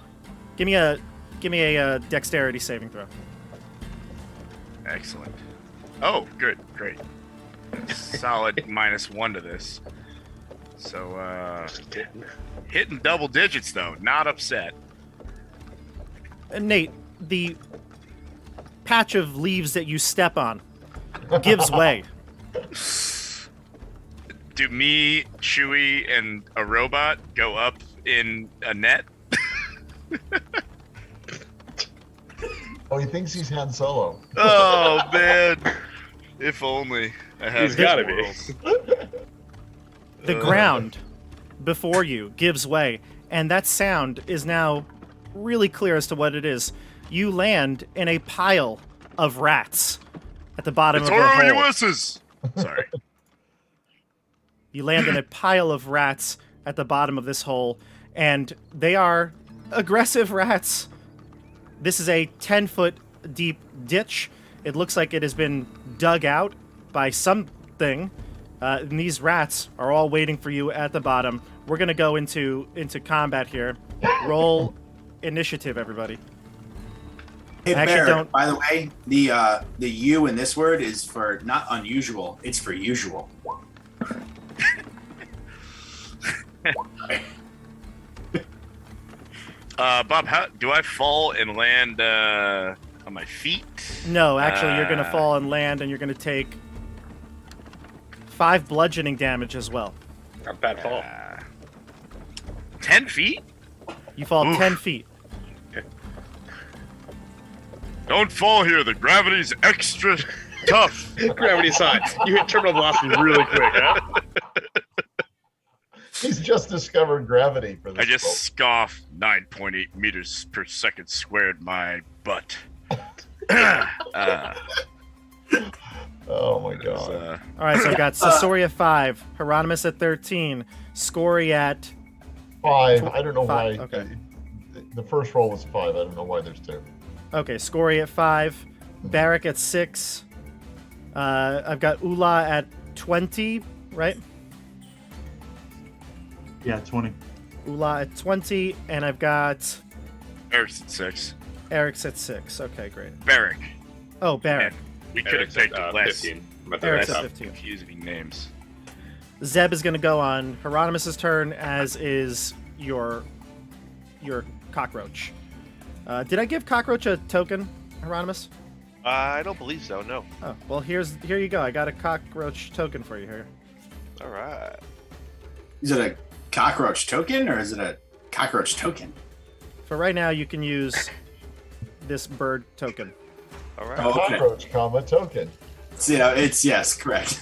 Give me a dexterity saving throw. Excellent. Oh, good, great. Solid -1 to this. So, hitting double digits though. Not upset. Nate, the patch of leaves that you step on gives way. Do me, Chewie, and a robot go up in a net? Oh, he thinks he's Han Solo. Oh man! If only I had. He's gotta be. morals. The ground before you gives way, and that sound is now really clear as to what it is. You land in a pile of rats at the bottom It's of a hole. Ulysses. Sorry. You land in a pile of rats at the bottom of this hole, and they are aggressive rats. This is a 10-foot deep ditch. It looks like it has been dug out by something. And these rats are all waiting for you at the bottom. We're gonna go into combat here. Roll initiative, everybody. Hey, I actually Bear, don't- by the way, the U in this word is for not unusual. It's for usual. Bob, how do I fall and land on my feet? No, actually, you're gonna fall and land, and you're gonna take 5 bludgeoning damage as well. Not bad fall. 10 feet? You fall Oof. 10 feet. Don't fall here. The gravity's extra tough. Gravity's hot. You hit terminal velocity really quick, huh? He's just discovered gravity for this. I just boat. scoff 9.8 meters per second squared my butt. Oh my god. All right, so I've got Sasori at 5, Hieronymus at 13, Scory at 5. I don't know 5, why. okay. The first roll was 5. I don't know why there's 2. Okay, Scory at 5, Barrick at 6. I've got Ula at 20, right? Yeah, 20. Ula at 20, and I've got Eric's at 6. Eric's at 6. Okay, great. Barrick. Oh, Barrick. We could have Eric's picked at, less 15. I'm at the Eric's right at top. 15. confusing names. Zeb is going to go on Hieronymus's turn, as is your cockroach. Did I give cockroach a token, Hieronymus? I don't believe so. No. Oh, well, here you go. I got a cockroach token for you here. All right. Is it a cockroach token or is it a cockroach token? For right now, you can use this bird token. All right. Oh, okay. Cockroach, comma, token. It's yes, correct.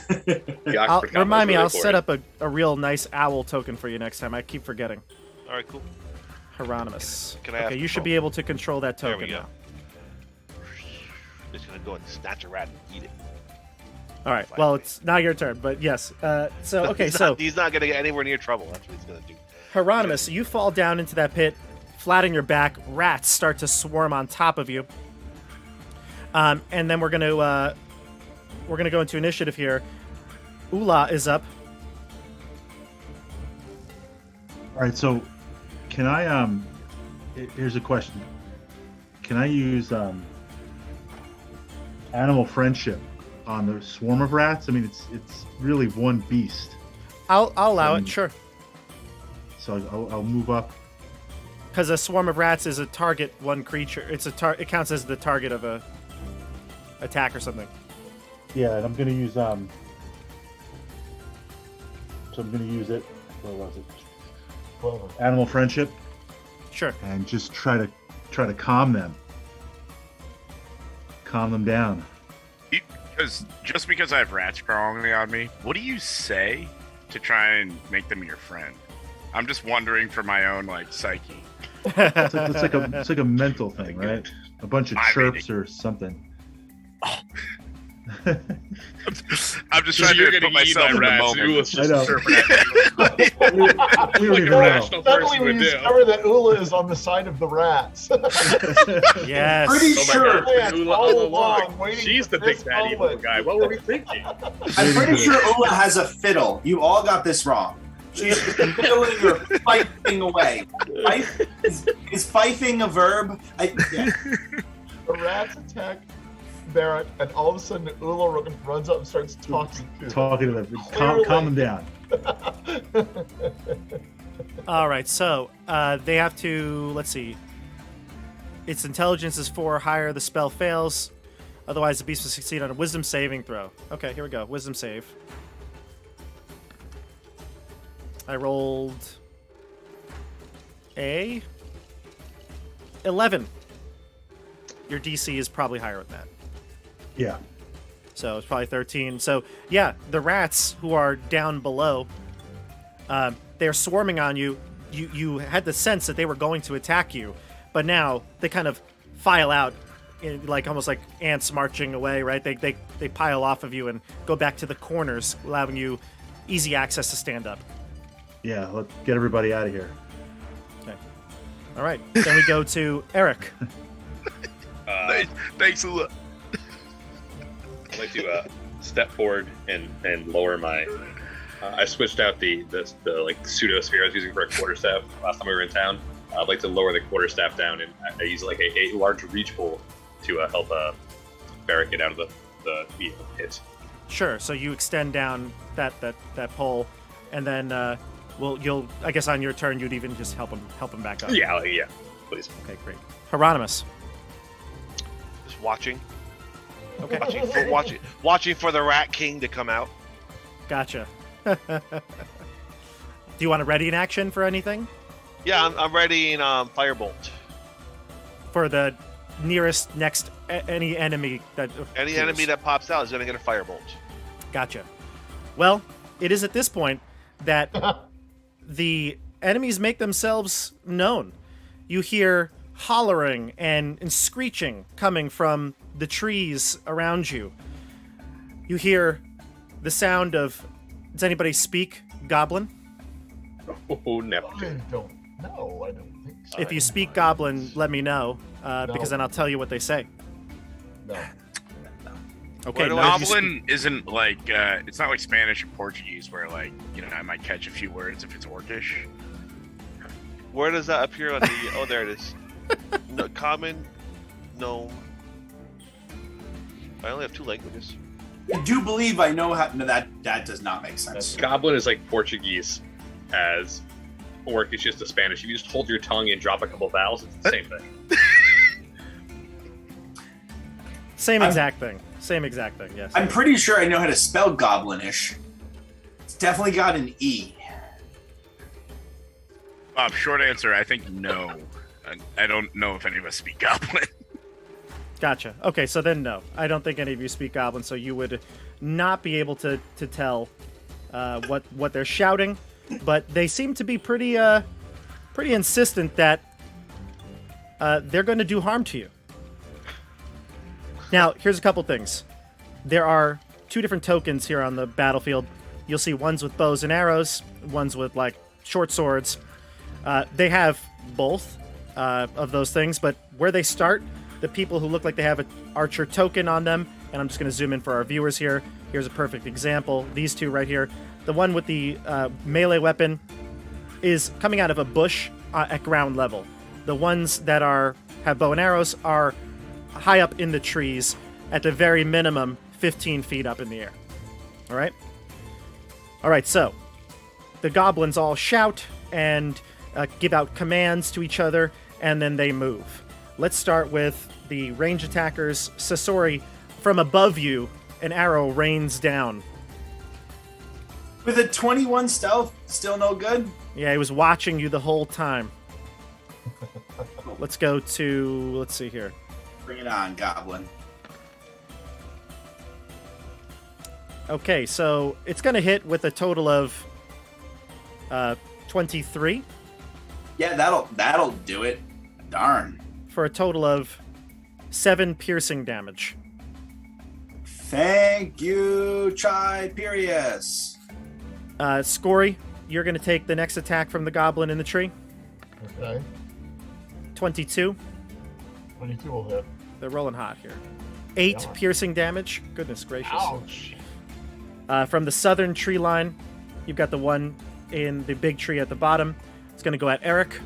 Remind me, I'll set up a real nice owl token for you next time. I keep forgetting. All right. Cool. Hieronymus. Can I have Okay, you should control? be able to control that There token we go. now. Just gonna go and snatch a rat and eat it. All right. Well, it's now your turn, but yes. So okay. He's not going to get anywhere near trouble. That's what he's going to do. Hieronymus, you fall down into that pit, flat on your back. Rats start to swarm on top of you. And then we're gonna go into initiative here. Ula is up. All right, so can I here's a question. Can I use animal friendship on the swarm of rats? I mean, it's really one beast. I'll allow it, sure. So I'll move up. Because a swarm of rats is a target one creature. It counts as the target of a attack or something. Yeah, and I'm gonna use So I'm gonna use it. Where was it? Animal friendship. Sure. And just try to calm them down. Just because I have rats crawling on me, what do you say to try and make them your friend? I'm just wondering for my own psyche. It's like a mental thing, right? A bunch of chirps or something. I'm just trying to put myself in the moment. I know. We don't even know. Suddenly we discover that Ula is on the side of the rats. Yes. Pretty sure. Ula all along. She's the big bad evil guy. What were we thinking? I'm pretty sure Ula has a fiddle. You all got this wrong. She is fiddling or fifing away. Is fifing a verb? The rats attack Barrett, and all of a sudden Ula runs up and starts talking to them. Calm them down. All right, so they have to, let's see. Its intelligence is 4 or higher. The spell fails. Otherwise, the beast will succeed on a wisdom saving throw. Okay, here we go. Wisdom save. I rolled a 11. Your DC is probably higher than that. Yeah. So it's probably 13. So, yeah, the rats who are down below, they're swarming on you. You had the sense that they were going to attack you, but now they kind of file out, almost like ants marching away, right? They pile off of you and go back to the corners, allowing you easy access to stand up. Yeah, let's get everybody out of here. Okay. All right. Then we go to Eric. Thanks, Ula. I'd like to step forward and lower my. I switched out the pseudo sphere I was using for a quarterstaff last time we were in town. I'd like to lower the quarterstaff down, and I use a large reach pole to help Barrett get out of the pit. Sure. So you extend down that pole, and then I guess on your turn you'd even just help him back up. Yeah, please. Okay, great. Hieronymus. Just watching. Okay. Watching for the Rat King to come out. Gotcha. Do you want to ready an action for anything? Yeah, I'm readying Firebolt. For the nearest next any enemy that Any enemy that pops out is going to get a Firebolt. Gotcha. Well, it is at this point that the enemies make themselves known. You hear hollering and screeching coming from the trees around you. You hear the sound of, does anybody speak Goblin? Oh, never. I don't know. I don't think so. If you speak Goblin, let me know, because then I'll tell you what they say. No. Okay, Goblin isn't it's not like Spanish or Portuguese where I might catch a few words if it's Orcish. Where does that appear on the? Oh, there it is. No, common, gnome. I only have 2 languages. I do believe I know how. No, that does not make sense. Goblin is like Portuguese, as Orc is just a Spanish. If you just hold your tongue and drop a couple vowels, it's the same thing. Same exact thing. Yes. I'm pretty sure I know how to spell goblinish. It's definitely got an E. Bob, short answer, I think no. I don't know if any of us speak Goblin. Gotcha. Okay, so then no. I don't think any of you speak Goblin, so you would not be able to tell what they're shouting, but they seem to be pretty insistent that they're going to do harm to you. Now, here's a couple things. There are two different tokens here on the battlefield. You'll see ones with bows and arrows, ones with like short swords. They have both of those things, but where they start, the people who look like they have an archer token on them, and I'm just going to zoom in for our viewers here. Here's a perfect example. These two right here. The one with the melee weapon is coming out of a bush at ground level. The ones that have bow and arrows are high up in the trees, at the very minimum 15 feet up in the air. All right? All right, so the goblins all shout and give out commands to each other, and then they move. Let's start with the range attackers. Sasori, from above you, an arrow rains down. With a 21 stealth, still no good? Yeah, he was watching you the whole time. Let's go to, let's see here. Bring it on, Goblin. Okay, so it's going to hit with a total of 23 Yeah, that'll do it. Darn. for a total of 7 piercing damage. Thank you, Chiperius. Scory, you're going to take the next attack from the goblin in the tree. Okay. 22. 22 will hit. They're rolling hot here. 8 Yeah. piercing damage. Goodness gracious. Ouch. From the southern tree line, you've got the one in the big tree at the bottom. It's going to go at Eric.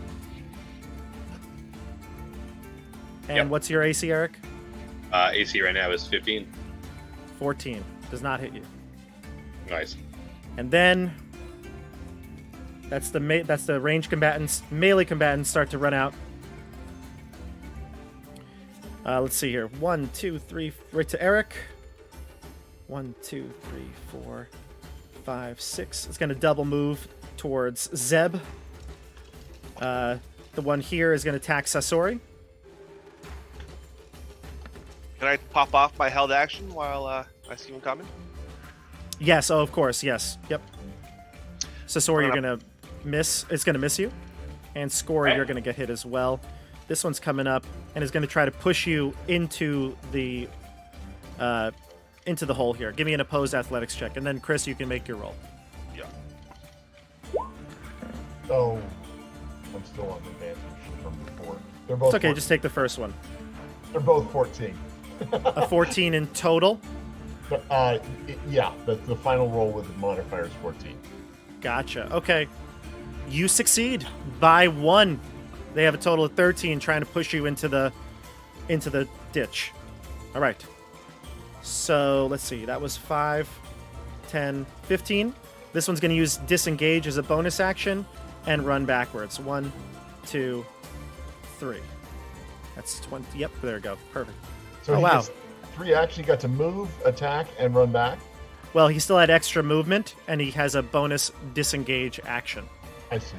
And Yep. what's your AC, Eric? AC right now is 15. 14. Does not hit you. Nice. And then that's the range combatants. Melee combatants start to run out. Let's see here. 1, 2, 3, right to Eric. 1, 2, 3, 4, 5, 6. It's going to double move towards Zeb. The one here is going to attack Sasori. Can I pop off my held action while I see him coming? Yes, oh, of course, yes. Yep. Sasori, you're Run going to miss. It's going to miss you. And Scory, you're going to get hit as well. This one's coming up and is going to try to push you into the hole here. Give me an opposed athletics check. And then, Chris, you can make your roll. Yeah. Oh, I'm still on advantage from before. They're both. It's okay, 14. just take the first one. They're both 14. A 14 in total. Yeah, the final roll with the modifier is 14. Gotcha. Okay. You succeed by 1. They have a total of 13 trying to push you into the ditch. All right. So let's see. That was 5, 10, 15. This one's going to use disengage as a bonus action and run backwards. 1, 2, 3. That's 20. Yep, there we go. Perfect. So Oh, he wow. gets 3 action. He got to move, attack, and run back. Well, he still had extra movement, and he has a bonus disengage action. I see.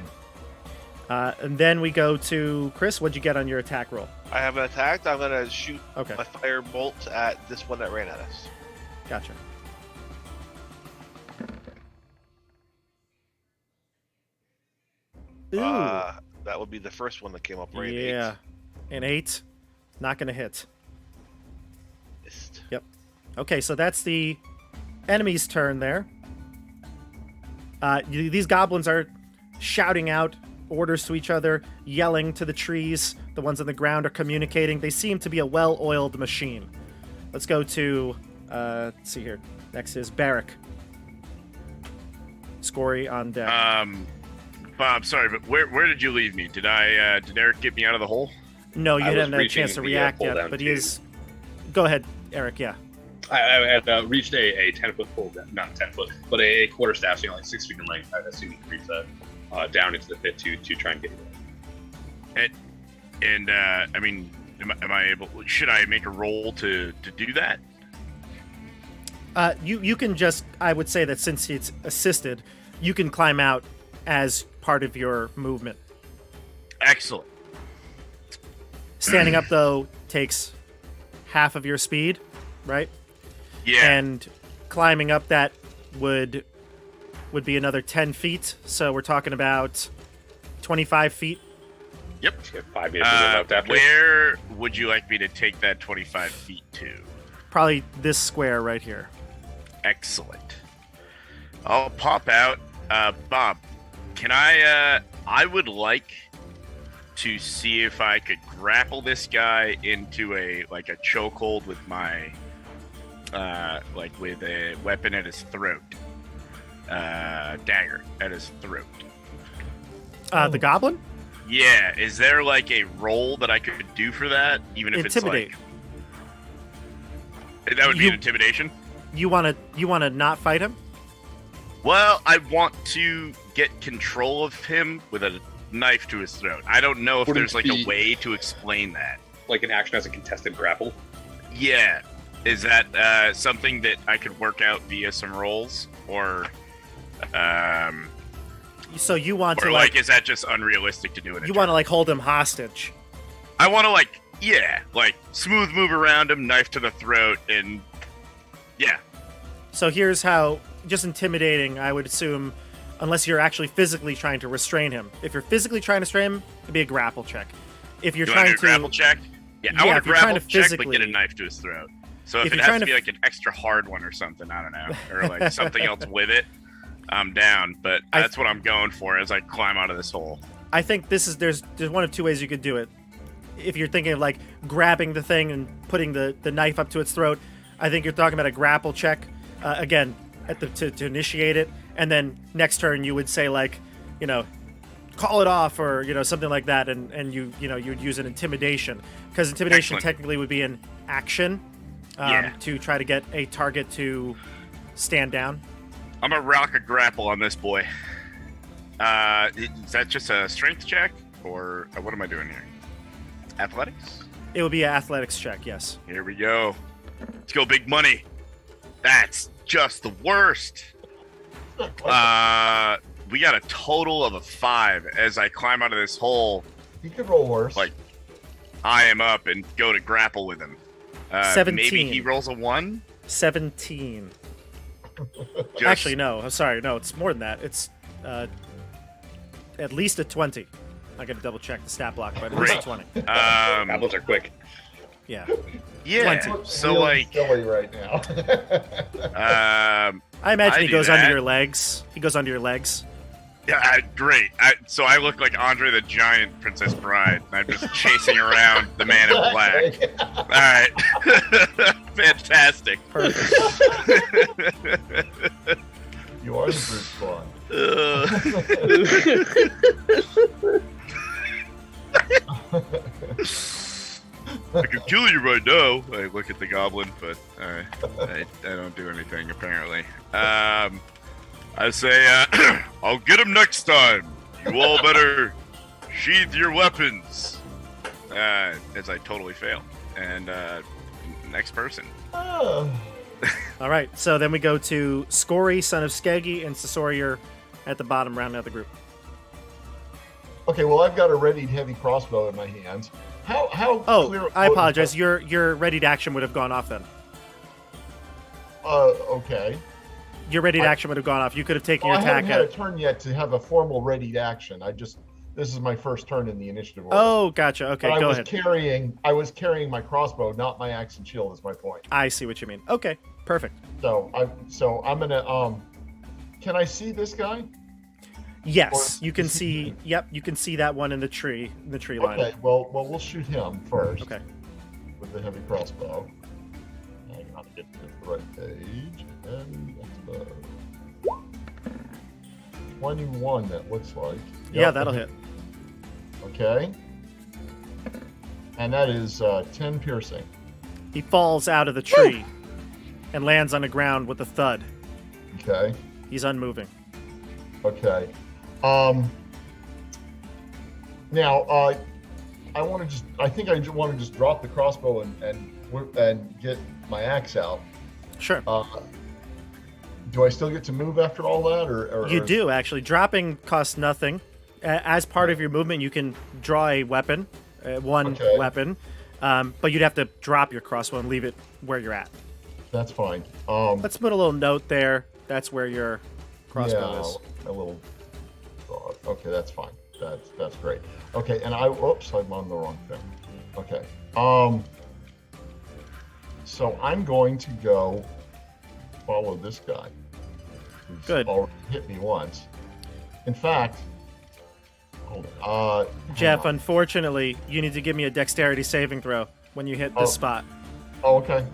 And then we go to Chris. What'd you get on your attack roll? I haven't attacked. I'm going to shoot Okay, my fire bolt at this one that ran at us. gotcha. Ooh, That would be the first one that came up right. yeah. An 8. Not going to hit. Missed. Okay, so that's the enemy's turn there. These goblins are shouting out orders to each other, yelling to the trees. The ones on the ground are communicating. They seem to be a well-oiled machine. Let's go to, let's see here. Next is Barrack. Scory on deck. Bob, sorry, but where did you leave me? Did Eric get me out of the hole? No, you I was haven't had a reaching chance to the, react pull yet, down but he too. is... Go ahead, Eric, yeah. I had reached a 10-foot pull down, not 10 foot, but a quarter staff, so like 6 feet in length. I assume you can reach that down into the pit to try and get it. And I mean, am I able? Should I make a roll to do that? You can just... I would say that since it's assisted, you can climb out as part of your movement. Excellent. Standing up, though, takes half of your speed, right? Yeah. And climbing up that would be another 10 feet. So we're talking about 25 feet. Yep. You have 5 minutes to get up after. Where would you like me to take that 25 feet to? Probably this square right here. Excellent. I'll pop out. Bob, can I would like to see if I could grapple this guy into a chokehold with my with a weapon at his throat. Dagger at his throat. The goblin? Yeah, is there like a roll that I could do for that? Even if Intimidate. it's like... That would be an intimidation? You wanna not fight him? Well, I want to get control of him with a knife to his throat. I don't know if Wouldn't there's like be- a way to explain that. Like an action as a contested grapple. Yeah. Is that something that I could work out via some rolls? Or So you want or to like is that just unrealistic to do in a you turn? want to like hold him hostage? I want to smooth move around him, knife to the throat, and yeah. So here's how, just intimidating, I would assume, unless you're actually physically trying to restrain him. If you're physically trying to restrain him, it'd be a grapple check. If you're Do I trying do a grapple to check? Yeah, I Yeah, want if to you're trying grapple to check, physically- but get a knife to his throat. So if If it you're has trying to to be like an extra hard one or something, I don't know, or like something else with it, I'm down. But that's what I'm going for as I climb out of this hole. I think there's one of two ways you could do it. If you're thinking of like grabbing the thing and putting the knife up to its throat, I think you're talking about a grapple check again to initiate it, and then next turn you would say like, call it off or something like that, and you'd use an intimidation, because intimidation Excellent. technically would be an action to try to get a target to stand down. I'm gonna rock a grapple on this boy. Is that just a strength check, or what am I doing here? Athletics? It would be an athletics check, yes. Here we go. Let's go, big money. That's just the worst. We got a total of a 5 as I climb out of this hole. You could roll worse. Like, I am up and go to grapple with him. 17. Maybe he rolls a 1? 17. Just- Actually, no. I'm sorry. No, it's more than that. It's at least a 20. I got to double check the stat block, but at least a 20. Grapplers are quick. Yeah. Yeah. 20. So, Really like, silly right now. I imagine I he do goes under that. your legs. He goes under your legs. yeah, great. So I look like Andre the Giant, Princess Bride. And I'm just chasing around the man in black. All right. Fantastic. Perfect. You are the brute squad. I can kill you right now. I look at the goblin, but I don't do anything apparently. I say, I'll get him next time. You all better sheathe your weapons. As I totally fail. And next person. Oh. All right. So then we go to Scory, son of Skeggy, and Sasorier at the bottom, rounding out the group. Okay, well, I've got a readied heavy crossbow in my hands. How Oh, clear? I apologize. Your readied action would have gone off then. Okay. Your readied action would have gone off. You could have taken Well, your I haven't attack had a out. turn yet to have a formal readied action. This is my first turn in the initiative order. Oh, gotcha. Okay, But go ahead. I was carrying my crossbow, not my axe and shield. Is my point. I see what you mean. Okay, perfect. So I'm gonna Can I see this guy? Yes, Or you can is he- see. Yep, you can see that one in the tree line. Okay. Well, we'll shoot him first. Okay. With the heavy crossbow. Hang on, get to the right page. And that's the 21. That looks like. Yeah, Yep. that'll hit. Okay. And that is 10 piercing. He falls out of the tree and lands on the ground with a thud. Okay. He's unmoving. Okay. Now, I want to just. I think I want to just drop the crossbow and get my axe out. Sure. Do I still get to move after all that, or You do, actually. Dropping costs nothing. As part of your movement, you can draw a weapon, one Okay. weapon, but you'd have to drop your crossbow and leave it where you're at. That's fine. Let's put a little note there. That's where your crossbow is. A little. Okay, that's fine. That's great. Okay, and oops, I'm on the wrong thing. Okay. So I'm going to go follow this guy. Who's Good. already hit me once. In fact, hold on. Jeff, hang on. unfortunately, you need to give me a dexterity saving throw when you hit this spot. Oh, okay.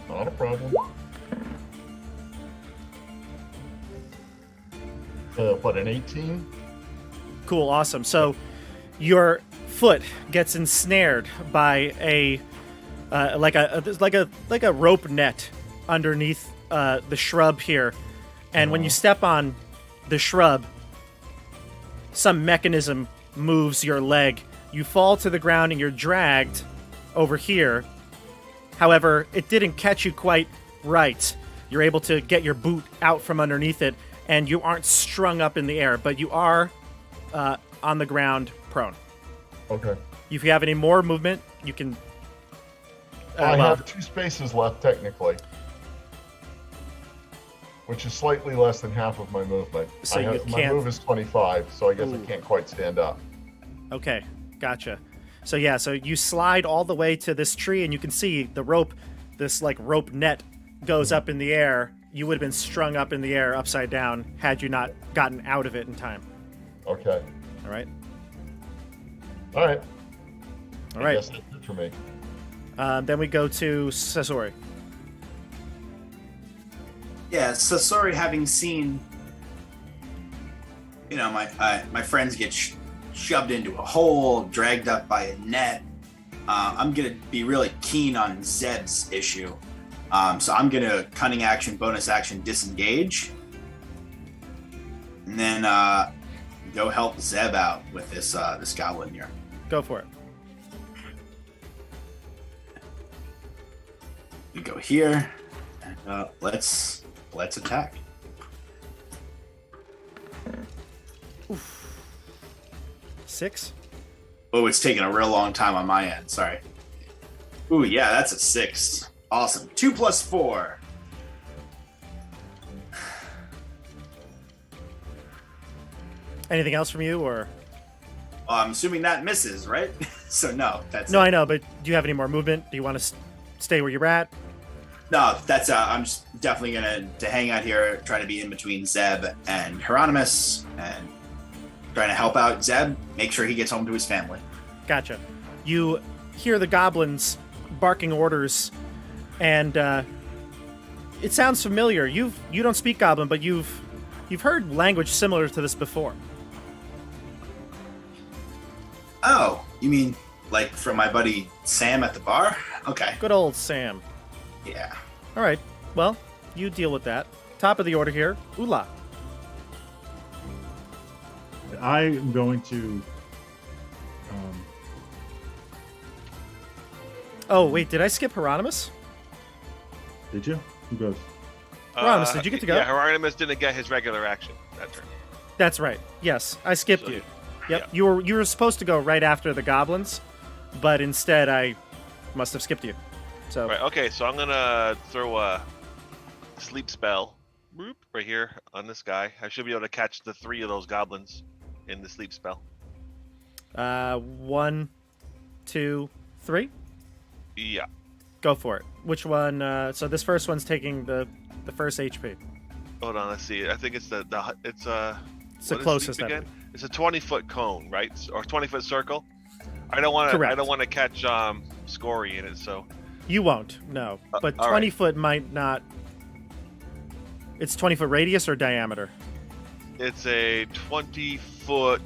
Not a problem. What, an 18? Cool, awesome. So your foot gets ensnared by a like a rope net underneath the shrub here, and when you step on the shrub, some mechanism moves your leg. You fall to the ground and you're dragged over here. However, it didn't catch you quite right. You're able to get your boot out from underneath it, and you aren't strung up in the air, but you are on the ground prone. Okay. If you have any more movement, you can... I have 2 spaces left, technically. Which is slightly less than half of my movement. So you my can't- move is 25, so I guess I Ooh. can't quite stand up. Okay, gotcha. So yeah, so you slide all the way to this tree, and you can see the rope, this like rope net goes up in the air. You would have been strung up in the air upside down had you not gotten out of it in time. Okay. All right? All right. All I right. guess that's it for me. Then we go to Sasori. Yeah, so sorry, having seen, my friends get shoved into a hole, dragged up by a net. I'm gonna be really keen on Zeb's issue. So I'm gonna cunning action, bonus action, disengage, and then go help Zeb out with this goblin here. Go for it. We go here, and let's attack. Six. Oh, it's taking a real long time on my end. Sorry. Ooh, yeah, that's a 6. Awesome. 2 + 4. Anything else from you, or? I'm assuming that misses, right? So no, that's No, it. I know, but do you have any more movement? Do you want to stay where you're at? No, that's I'm just definitely gonna hang out here, try to be in between Zeb and Hieronymus, and trying to help out Zeb, make sure he gets home to his family. Gotcha. You hear the goblins barking orders, and it sounds familiar. You don't speak Goblin, but you've heard language similar to this before. Oh, you mean like from my buddy Sam at the bar? Okay. Good old Sam. Yeah. All right. Well, you deal with that. Top of the order here, Ula. I am going to. Oh wait, did I skip Hieronymus? Did you? Who goes? Hieronymus, did you get to go? Yeah, Hieronymus didn't get his regular action. That's right. That's right. Yes, I skipped So you. you- Yep, yeah. you were supposed to go right after the goblins, but instead I must have skipped you. So Right. Okay, so I'm gonna throw a sleep spell boop, right here on this guy. I should be able to catch the 3 of those goblins in the sleep spell. 1, 2, 3. Yeah. Go for it. Which one? So this first one's taking the first HP. Hold on. Let's see. I think it's it's the what is closest, sleep I again. It's a 20-foot cone, right? Or 20-foot circle. I don't want to. I Correct. don't want to catch Scory in it. So You won't, no. But all 20 right. foot might not. It's 20-foot radius or diameter? it's a 20-foot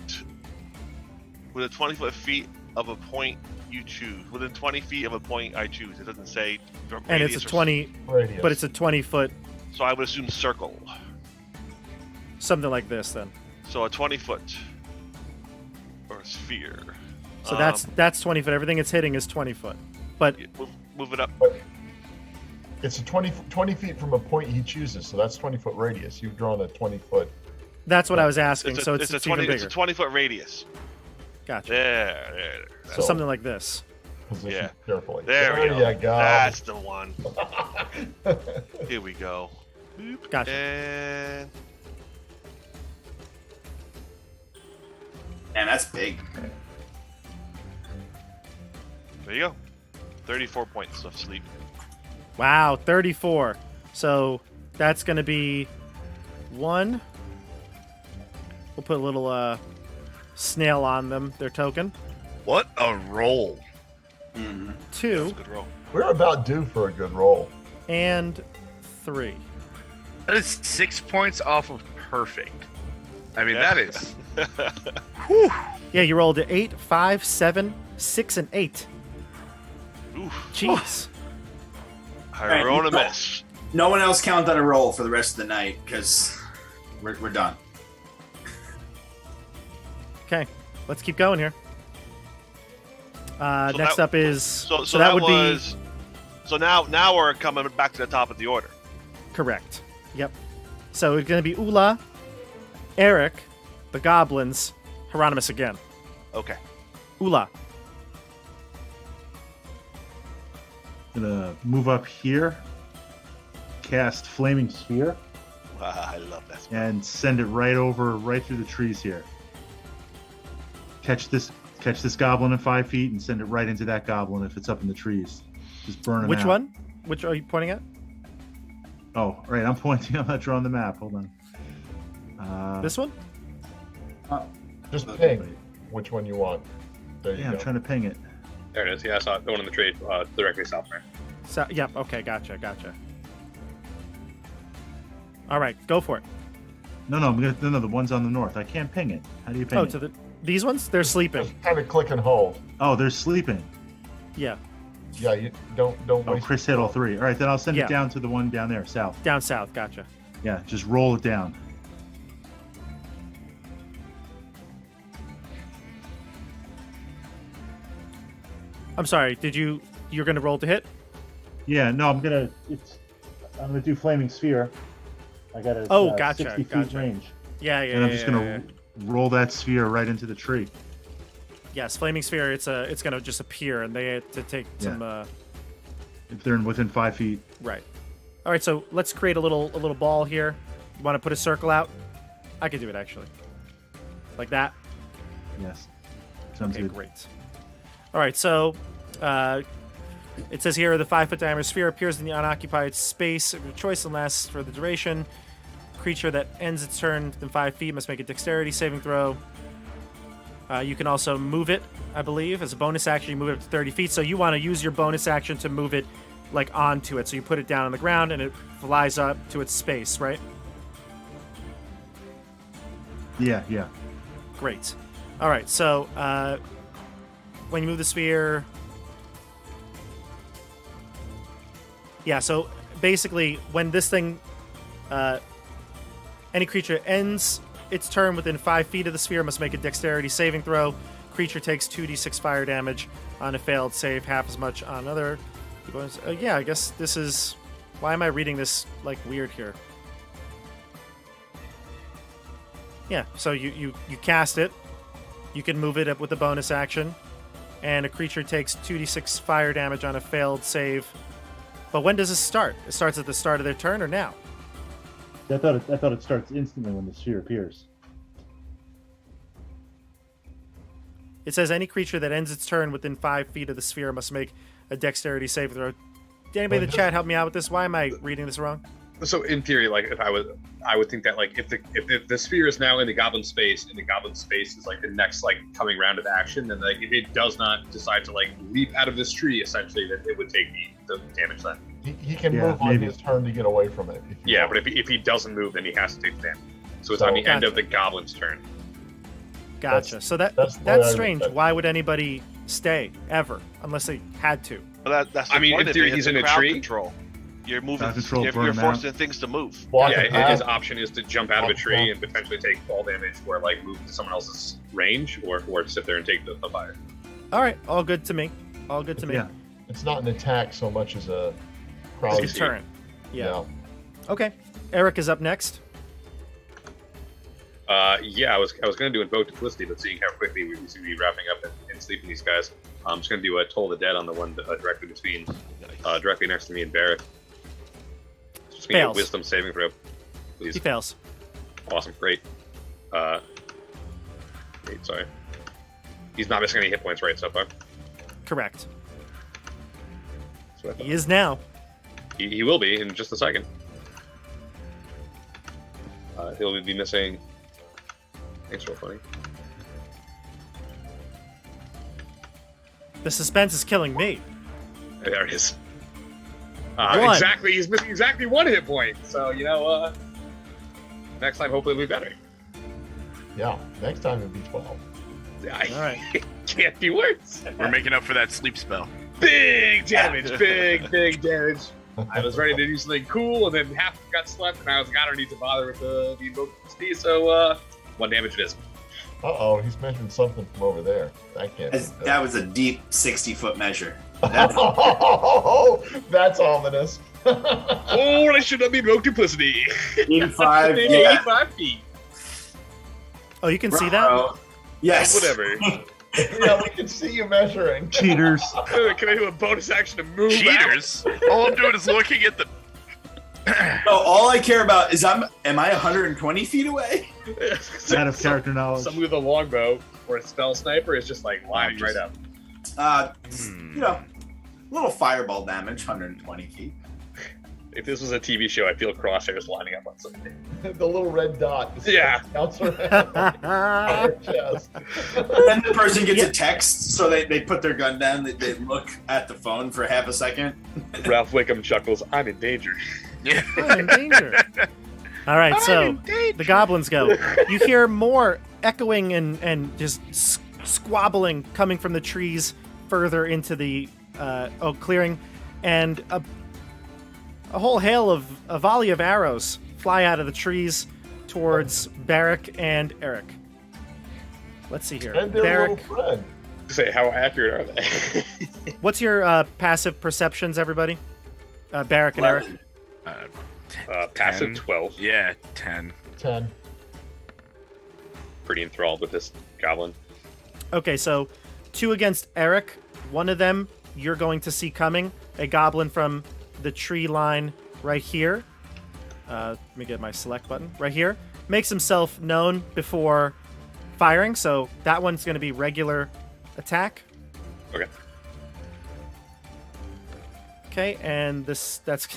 with a 20-foot feet of a point you choose. Within 20 feet of a point I choose. It doesn't say. And it's radius a or- 20, Radius. but it's a 20-foot, So I would assume circle. something like this then. So a 20-foot or a sphere. So that's 20 foot. Everything it's hitting is 20 foot. But Yeah, move it up. It's a 20 feet from a point he chooses, so that's 20-foot radius. You've drawn a 20-foot. that's what I was asking. It's a, So it's, a it's 20. even It's bigger. a 20-foot radius. Gotcha. There. So something like this. Position Yeah. carefully. There we go. you go. That's the one. Here we go. Boop. Gotcha. And Man, that's big. there you go. 34 points of sleep. Wow, 34. So that's going to be 1. We'll put a little snail on them, their token. What a roll. 2 Good roll. We're about due for a good roll. and 3. That is 6 points off of perfect. I mean, Yeah. that is. Yeah, you rolled an 8, 5, 7, 6, and 8. Oof. Jeez. I rolled a miss. No one else count on a roll for the rest of the night because we're done. Okay, let's keep going here. So Next that- up is So that that would was. So now we're coming back to the top of the order. be correct. Yep. So it's going to be Ula, Eric, the goblins, Hieronymus again. Okay. Ula. Gonna move up here, cast Flaming Sphere, I love that. and send it right through the trees here. Catch this goblin at 5 feet and send it right into that goblin if it's up in the trees. Just burn him Which out. one? Which are you pointing at? Oh, right. I'm pointing. I'm not drawing the map. Hold on. This one? Just Okay. ping which one you want. There you Yeah, I'm go. trying to ping it. There it is. Yeah, I saw it. The one in the tree directly south there. So, yep. Okay. Gotcha. All right. Go for it. No, the one's on the north. I can't ping it. How do you ping Oh, it? to these ones? They're sleeping. Just kind of click and hold. Oh, they're sleeping. Yeah. Yeah, you don't Oh, waste. Chris hit all 3. All right, then I'll send Yeah. it down to the one down there, south. Down south. Gotcha. Yeah, just roll it down. I'm sorry. You're going to roll to hit? Yeah, no, I'm gonna do Flaming Sphere. I got a Oh, gotcha, 60 feet gotcha. range, Yeah. and I'm just gonna roll that sphere right into the tree. Yes, flaming sphere. It's going to just appear, and they have to take Yeah. some. If they're within 5 feet. Right. All right. So let's create a little ball here. You want to put a circle out? I could do it actually. Like that. Yes. Sounds Okay, good. great. All right, so it says here the 5-foot diameter sphere appears in the unoccupied space of your choice and lasts for the duration. Creature that ends its turn within 5 feet must make a dexterity saving throw. You can also move it, I believe, as a bonus action. You move it up to 30 feet, so you want to use your bonus action to move it like onto it. So you put it down on the ground and it flies up to its space, right? Yeah. Great. All right, so when you move the sphere... Yeah, so basically, when this thing... any creature ends its turn within 5 feet of the sphere must make a dexterity saving throw. Creature takes 2d6 fire damage on a failed save, half as much on other... yeah, I guess this is... Why am I reading this, like, weird here? Yeah, so you cast it. You can move it up with a bonus action. And a creature takes 2d6 fire damage on a failed save. But when does this start? It starts at the start of their turn or now? I thought it starts instantly when the sphere appears. It says any creature that ends its turn within 5 feet of the sphere must make a dexterity save throw. Did anybody in the chat help me out with this? Why am I reading this wrong? So in theory, like if I would think that like if the sphere is now in the goblin space and the goblin space is like the next like coming round of action, then like if it does not decide to like leap out of this tree, essentially, then it would take the damage then. He can Yeah, move on maybe. his turn to get away from it. if he Yeah, wants. but if he doesn't move, then he has to take the damage. So it's So- on the end Gotcha. of the goblin's turn. Gotcha. So that's that's the way I would strange. think. Why would anybody stay ever unless they had to? Well, that's the I mean, point in of theory, it. he's It's in a crowd tree. Control. You're moving. Crowd control, You're burn 'em forcing out. things to move. Block Yeah, the path. his option is to jump out of a tree and potentially take fall damage, or like move to someone else's range, or sit there and take the fire. All right, all good to me. All good to me. Yeah. It's not an attack so much as a crowd. It's a turn. Yeah. Yeah. Okay. Eric is up next. Yeah, I was gonna do Invoke to Felicity, but seeing how quickly we seem to be wrapping up and sleeping these guys, I'm just gonna do a Toll the Dead on the one directly between, directly next to me and Barrett. Just gonna get a Fails. Wisdom saving throw, please. He fails. Awesome, great. Wait, sorry. He's not missing any hit points, right, so far? Correct. That's what I thought. He is now. He will be in just a second. He'll be missing. Thanks, real funny. The suspense is killing me. There it is. One. Exactly. He's missing exactly 1 hit point. So next time hopefully it'll be better. Yeah, next time it'll be 12. All right. Can't be worse. We're making up for that sleep spell. Big damage. Big damage. I was ready to do something cool, and then half got slept, and I was like, I don't need to bother with the invoked, so 1 damage it is. Uh-oh, he's measuring something from over there. That can't be good. That was a deep 60-foot measure. That's ominous. Oh, I should not be invoked duplicity. 85, Maybe yeah. 85 feet. Oh, you can see that? Bro. Yes. Whatever. Yeah, we can see you measuring. Cheaters. Can I do a bonus action to move Cheaters. All I'm doing is looking at the. No, all I care about is am I 120 feet away? Out of character knowledge. Someone with a longbow or a spell sniper is just like lining right up. Little fireball damage, 120 feet. If this was a TV show, I'd feel crosshairs lining up on something. The little red dot. Yeah. Counts around their chest. Then the person gets a text, so they put their gun down, they look at the phone for half a second. Ralph Wickham chuckles, I'm in danger. Yeah. I'm in danger. All right, so the goblins go. You hear more echoing and just squabbling coming from the trees further into the oak clearing, and a whole hail of a volley of arrows fly out of the trees towards Barrick and Eric. Let's see here. And their Barrick, little friend. Say, how accurate are they? what's your passive perceptions, everybody? Barrick and Eric. Passive 10. 12. Yeah, 10. 10. Pretty enthralled with this goblin. Okay, so 2 against Eric. One of them you're going to see coming. A goblin from the tree line right here. Let me get my select button. Right here. Makes himself known before firing, so that one's going to be regular attack. Okay. Okay, and that's that's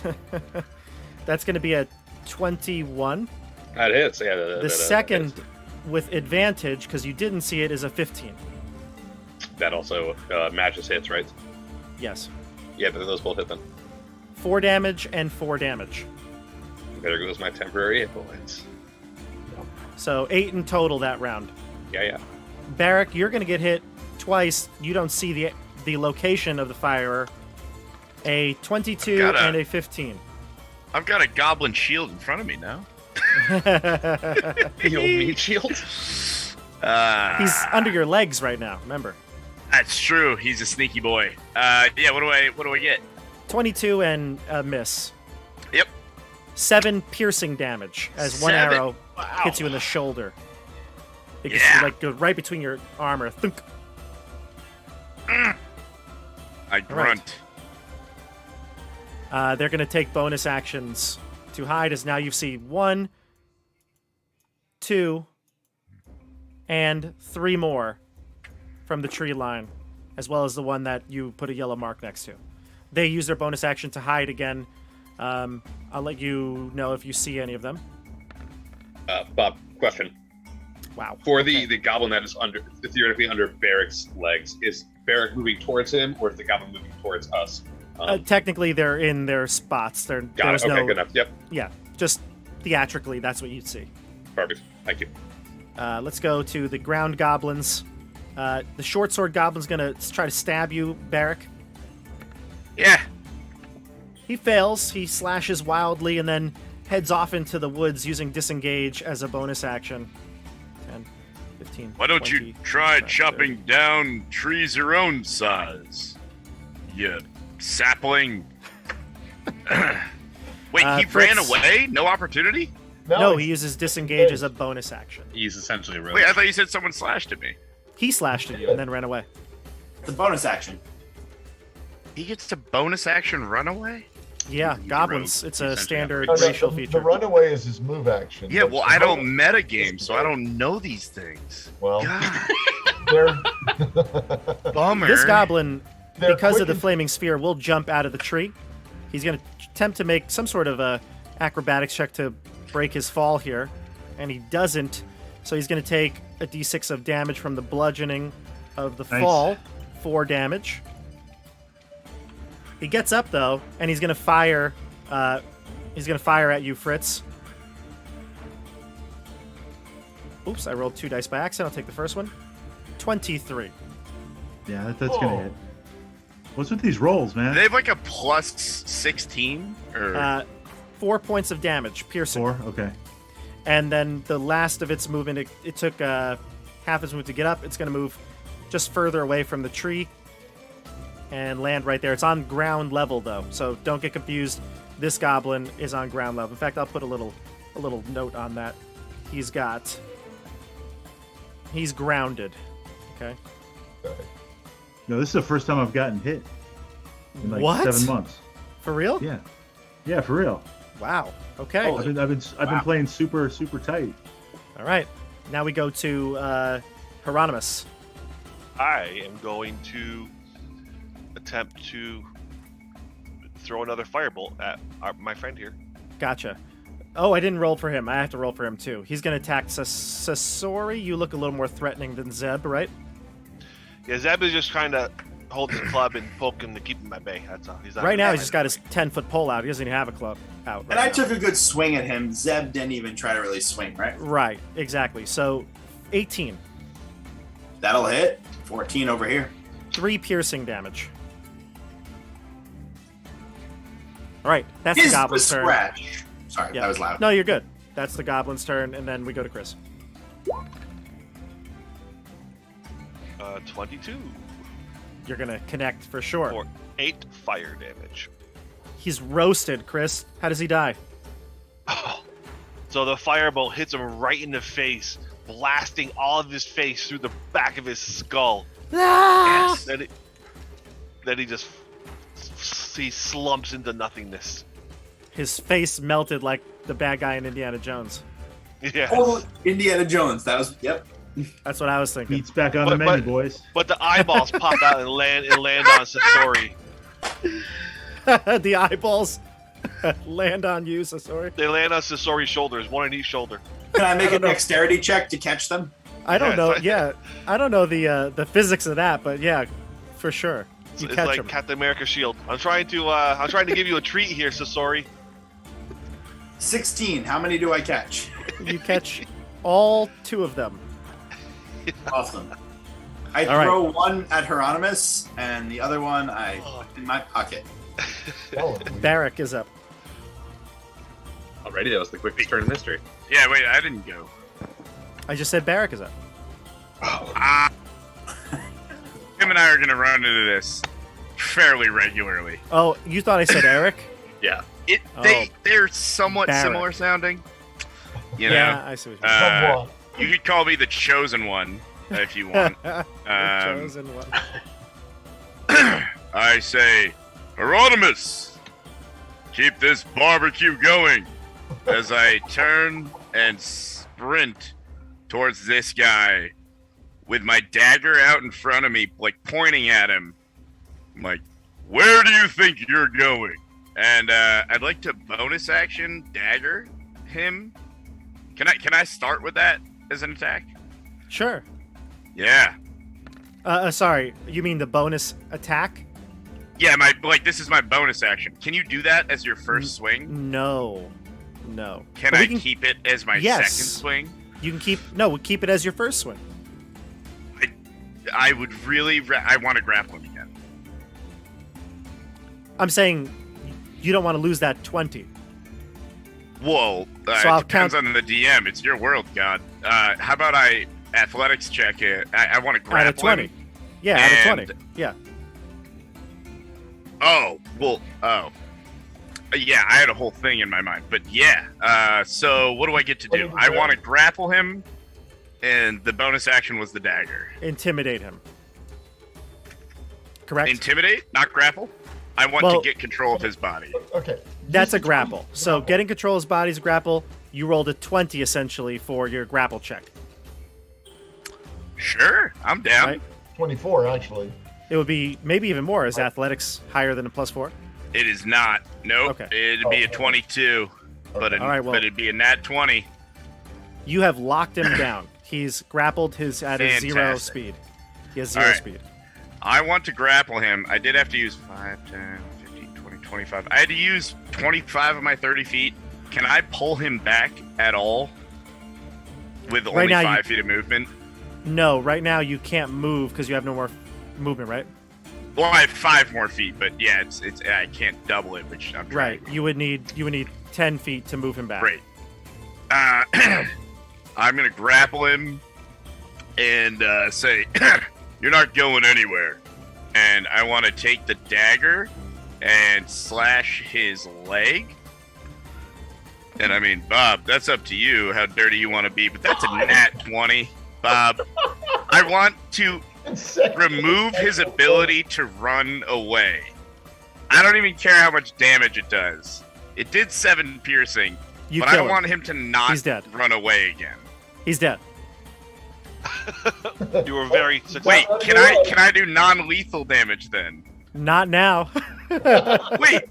going to be a 21. That hits. Yeah. The second with advantage, because you didn't see it, is a 15. That also matches hits, right? Yes. Yeah, but those both hit then. 4 damage and 4 damage. There goes my temporary hit points. So 8 in total that round. Yeah. Barrick, you're going to get hit twice. You don't see the location of the firer. A 22 and a 15. I've got a goblin shield in front of me now. The old meat shield. He's under your legs right now, remember. That's true. He's a sneaky boy. Yeah, what do I get? 22 and a miss. Yep. 7 piercing damage as one 7? arrow Wow. hits you in the shoulder. It gets Yeah. like go right between your armor. Thunk. I grunt. They're going to take bonus actions to hide, as now you see 1, 2, and 3 more from the tree line, as well as the one that you put a yellow mark next to. They use their bonus action to hide again. I'll let you know if you see any of them. Bob, question. Wow. For Okay. the goblin that is theoretically under Barrick's legs, is Barrick moving towards him, or is the goblin moving towards us? Technically, they're in their spots. Got There's it. Okay, no, good enough. Yep. Yeah, just theatrically, that's what you'd see. Perfect. Thank you. Let's go to the ground goblins. The short sword goblin's gonna try to stab you, Barrick. Yeah. He fails. He slashes wildly and then heads off into the woods using disengage as a bonus action. 10, 15. Why don't 20, you try 25, chopping 30. down trees your own size? You sapling. Wait, he ran Fritz. away? No opportunity? No, he uses disengage as a bonus action. He's essentially a rogue. Wait, I thought you said someone slashed at me. He slashed at you and then ran away. It's a bonus action. He gets to bonus action run away? Yeah, goblins. It's a standard No, no, racial the feature. runaway is his move action. Yeah, but well, the I don't bonus- metagame, so I don't know these things. Well, God, they're bummer. This goblin, They're because of quick the and- flaming sphere, will jump out of the tree He's going to attempt to make some sort of a acrobatics check to break his fall here, and he doesn't. So he's going to take a d6 of damage from the bludgeoning of the Nice. fall, 4 damage. He gets up though, and he's going to fire. He's going to fire at you, Fritz. Oops, I rolled 2 dice by accident. I'll take the first one. 23. Yeah, that's gonna hit. What's with these rolls, man? They have like a plus 16 or 4 points of damage, piercing. 4. Okay. And then the last of its movement, it took half its move to get up. It's going to move just further away from the tree and land right there. It's on ground level, though, so don't get confused. This goblin is on ground level. In fact, I'll put a little note on that. He's grounded. Okay. No, this is the first time I've gotten hit in like What? 7 months. For real? Yeah. Yeah, for real. Wow. Okay. I've been playing super tight. All right. Now we go to Hieronymus. I am going to attempt to throw another firebolt at my friend here. Gotcha. Oh, I didn't roll for him. I have to roll for him, too. He's going to attack Sasori. You look a little more threatening than Zeb, right? Yeah, Zeb is just kind of holding the club and poking to keep him at bay. That's all. He's not Right now, he's just got his 10-foot pole out. He doesn't even have a club out. And right I now. took a good swing at him. Zeb didn't even try to really swing, right? Right, exactly. So, 18. That'll hit. 14 over here. 3 piercing damage. All right, that's Is the the goblin's turn. scratch. Sorry, Yeah. that was loud. No, you're good. That's the goblin's turn, and then we go to Chris. 22 You're going to connect for sure. for 8 fire damage. He's roasted, Chris. How does he die? Oh. So the firebolt hits him right in the face, blasting all of his face through the back of his skull. Ah! Then he slumps into nothingness. His face melted like the bad guy in Indiana Jones. Yeah. Oh, Indiana Jones. That was, yep. That's what I was thinking. Meat's back on the menu, boys. But the eyeballs pop out and land on Sasori. The eyeballs land on you, Sasori. They land on Sasori's shoulders, one on each shoulder. Can I make I a don't know. dexterity check to catch them? I don't Yeah, know. it's like- Yeah, I don't know the physics of that, but yeah, for sure. You It's catch like him. Captain America's shield. I'm trying to give you a treat here, Sasori. 16. How many do I catch? You catch all 2 of them. Awesome. I All right. throw one at Hieronymus, and the other one I put in my pocket. Barrack is up. Alrighty, that was the quickest turn in history. yeah. Wait, I didn't go. I just said Barrack is up. Ah. Him and I are gonna run into this fairly regularly. Oh, you thought I said Eric? Yeah. They're somewhat Barrack. similar sounding. You know, Yeah, I see what you mean. Somewhat. you could call me the chosen one if you want. The um, chosen one. I say, Hieronymus, keep this barbecue going as I turn and sprint towards this guy with my dagger out in front of me, like pointing at him. I'm like, where do you think you're going? And I'd like to bonus action dagger him. Can I start with that as an attack? Sure. Yeah. Sorry, you mean the bonus attack? Yeah, this is my bonus action. Can you do that as your first swing? No. Can But I we can- keep it as my Yes. second swing? You can keep it as your first swing. I would really. I want to grapple him again. I'm saying you don't want to lose that 20. Whoa. So I'll it depends count- on the DM. It's your world, God. How about I athletics check it? I want to grapple Out of 20. him. Yeah, out of And- 20. Yeah. Oh, well, oh. Yeah, I had a whole thing in my mind. But yeah. So what do I get to What do? did you I do? want to grapple him, and the bonus action was the dagger. Intimidate him. Correct? Intimidate, not grapple. I want Well- to get control of his body. Okay. That's a Use the grapple. So grapple. getting control of his body's a grapple. You rolled a 20 essentially for your grapple check. Sure, I'm down. Right? 24, actually. It would be maybe even more. Is athletics higher than a +4? It is not. Nope. Okay. It'd be a 22, but All right, well- but it'd be a nat 20. You have locked him down. He's grappled at a 0 Fantastic. speed. He has 0 All right. speed. I want to grapple him. I did have to use 5, 10, 15, 20, 25. I had to use 25 of my 30 feet. Can I pull him back at all with only now, 5 feet of movement? No, right now you can't move because you have no more movement, right? Well, I have 5 more feet, but yeah, it's I can't double it, which I'm trying. Right. You would need 10 feet to move him back. Great. I'm gonna grapple him and say, "You're not going anywhere." And I want to take the dagger and slash his leg. And I mean, Bob, that's up to you how dirty you want to be, but that's a nat 20, Bob. I want to remove his ability to run away. I don't even care how much damage it does. It did 7 piercing, You but I kill don't him. want him to not He's dead. run away again. He's dead. You were very successful. Wait, can I do non-lethal damage then? Not now. Wait,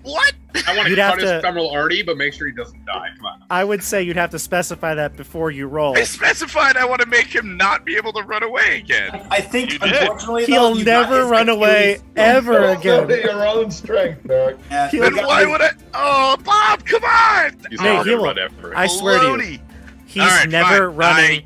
what? I want to You'd cut have his to- femoral artery, but make sure he doesn't die. Come on. I would say you'd have to specify that before you roll. I specified I want to make him not be able to run away again. I think, You did. unfortunately, though, He'll you got never his run away Achilles. ever Don't go to again. your own strength, Barrick. Yeah, He'll- you Then got why his- would I? Oh, Bob, come on! He's Nate, not he gonna will- run ever. I swear to you, Baloney. he's All right, never fine. running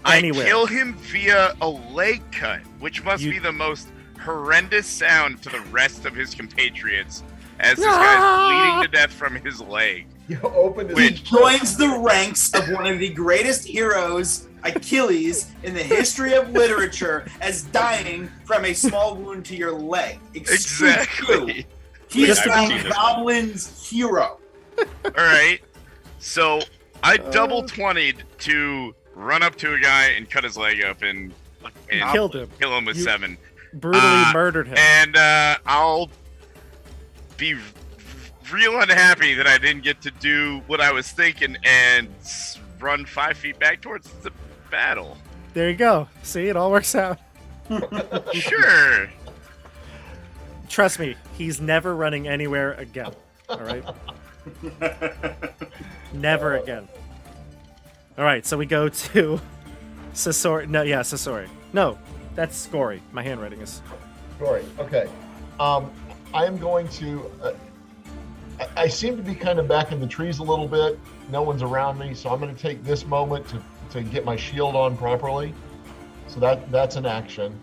I anywhere. kill him via a leg cut, which must You- be the most horrendous sound to the rest of his compatriots as this Ah! guy's bleeding to death from his leg. You opened his He joins the ranks of one of the greatest heroes, Achilles, in the history of literature, as dying from a small wound to your leg. It's true. Exactly. He is Just to be- a Goblin's hero. All right. So I Uh. double 20'd to run up to a guy and cut his leg open You and killed him. kill him with You- 7. Brutally murdered him. And I'll be real unhappy that I didn't get to do what I was thinking and run 5 feet back towards the battle. There you go. See, it all works out. Sure. Trust me, he's never running anywhere again. All right? Never again. All right, so we go to Sasori. No, yeah, Sasori. No, that's Scory. My handwriting is. Sorry. Okay. I am going to. I seem to be kind of back in the trees a little bit. No one's around me, so I'm going to take this moment to get my shield on properly. So that's an action.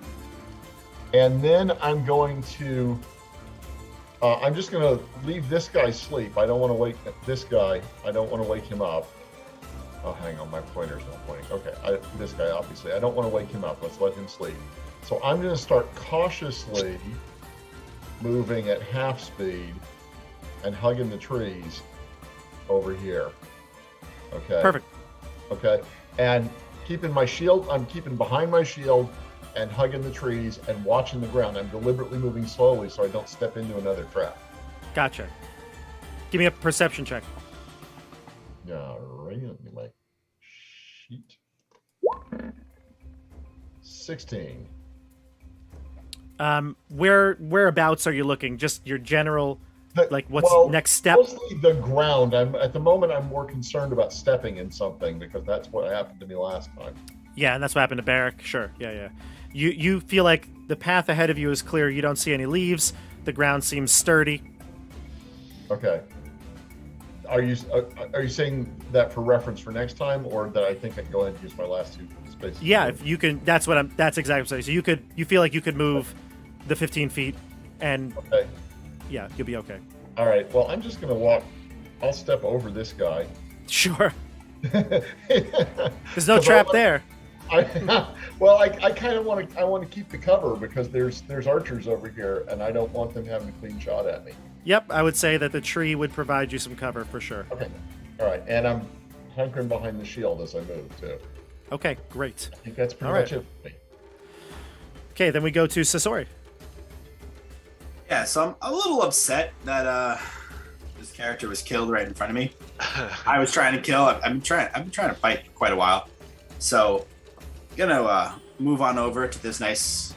And then I'm going to. I'm just going to leave this guy sleep. I don't want to wake this guy. I don't want to wake him up. Oh, hang on, my pointer's not pointing. Okay, this guy, obviously. I don't want to wake him up. Let's let him sleep. So I'm going to start cautiously moving at half speed and hugging the trees over here. Okay. Perfect. Okay. And keeping my shield, I'm keeping behind my shield and hugging the trees and watching the ground. I'm deliberately moving slowly so I don't step into another trap. Gotcha. Give me a perception check. Yeah, right. Let me my sheet. 16. Whereabouts are you looking? Just your general, like what's Well, next step? Mostly the ground. At the moment I'm more concerned about stepping in something because that's what happened to me last time. Yeah, and that's what happened to Barrick. Sure. Yeah. You feel like the path ahead of you is clear. You don't see any leaves. The ground seems sturdy. Okay. Are you saying that for reference for next time, or that I think I can go ahead and use my last 2 spaces? Yeah, if you can. That's exactly what I'm saying. So you feel like you could move the 15 feet, and Okay. yeah, you'll be okay. All right. Well, I'm just gonna walk. I'll step over this guy. Sure. There's There's no trap there. I kind of want to keep the cover because there's archers over here, and I don't want them having a clean shot at me. Yep, I would say that the tree would provide you some cover for sure. Okay. All right, and I'm hunkering behind the shield as I move too. Okay, great. I think that's pretty All much right. it for me. Okay, then we go to Sasori. Yeah, so I'm a little upset that this character was killed right in front of me. I was trying to kill. I've been trying to fight for quite a while. So, gonna move on over to this nice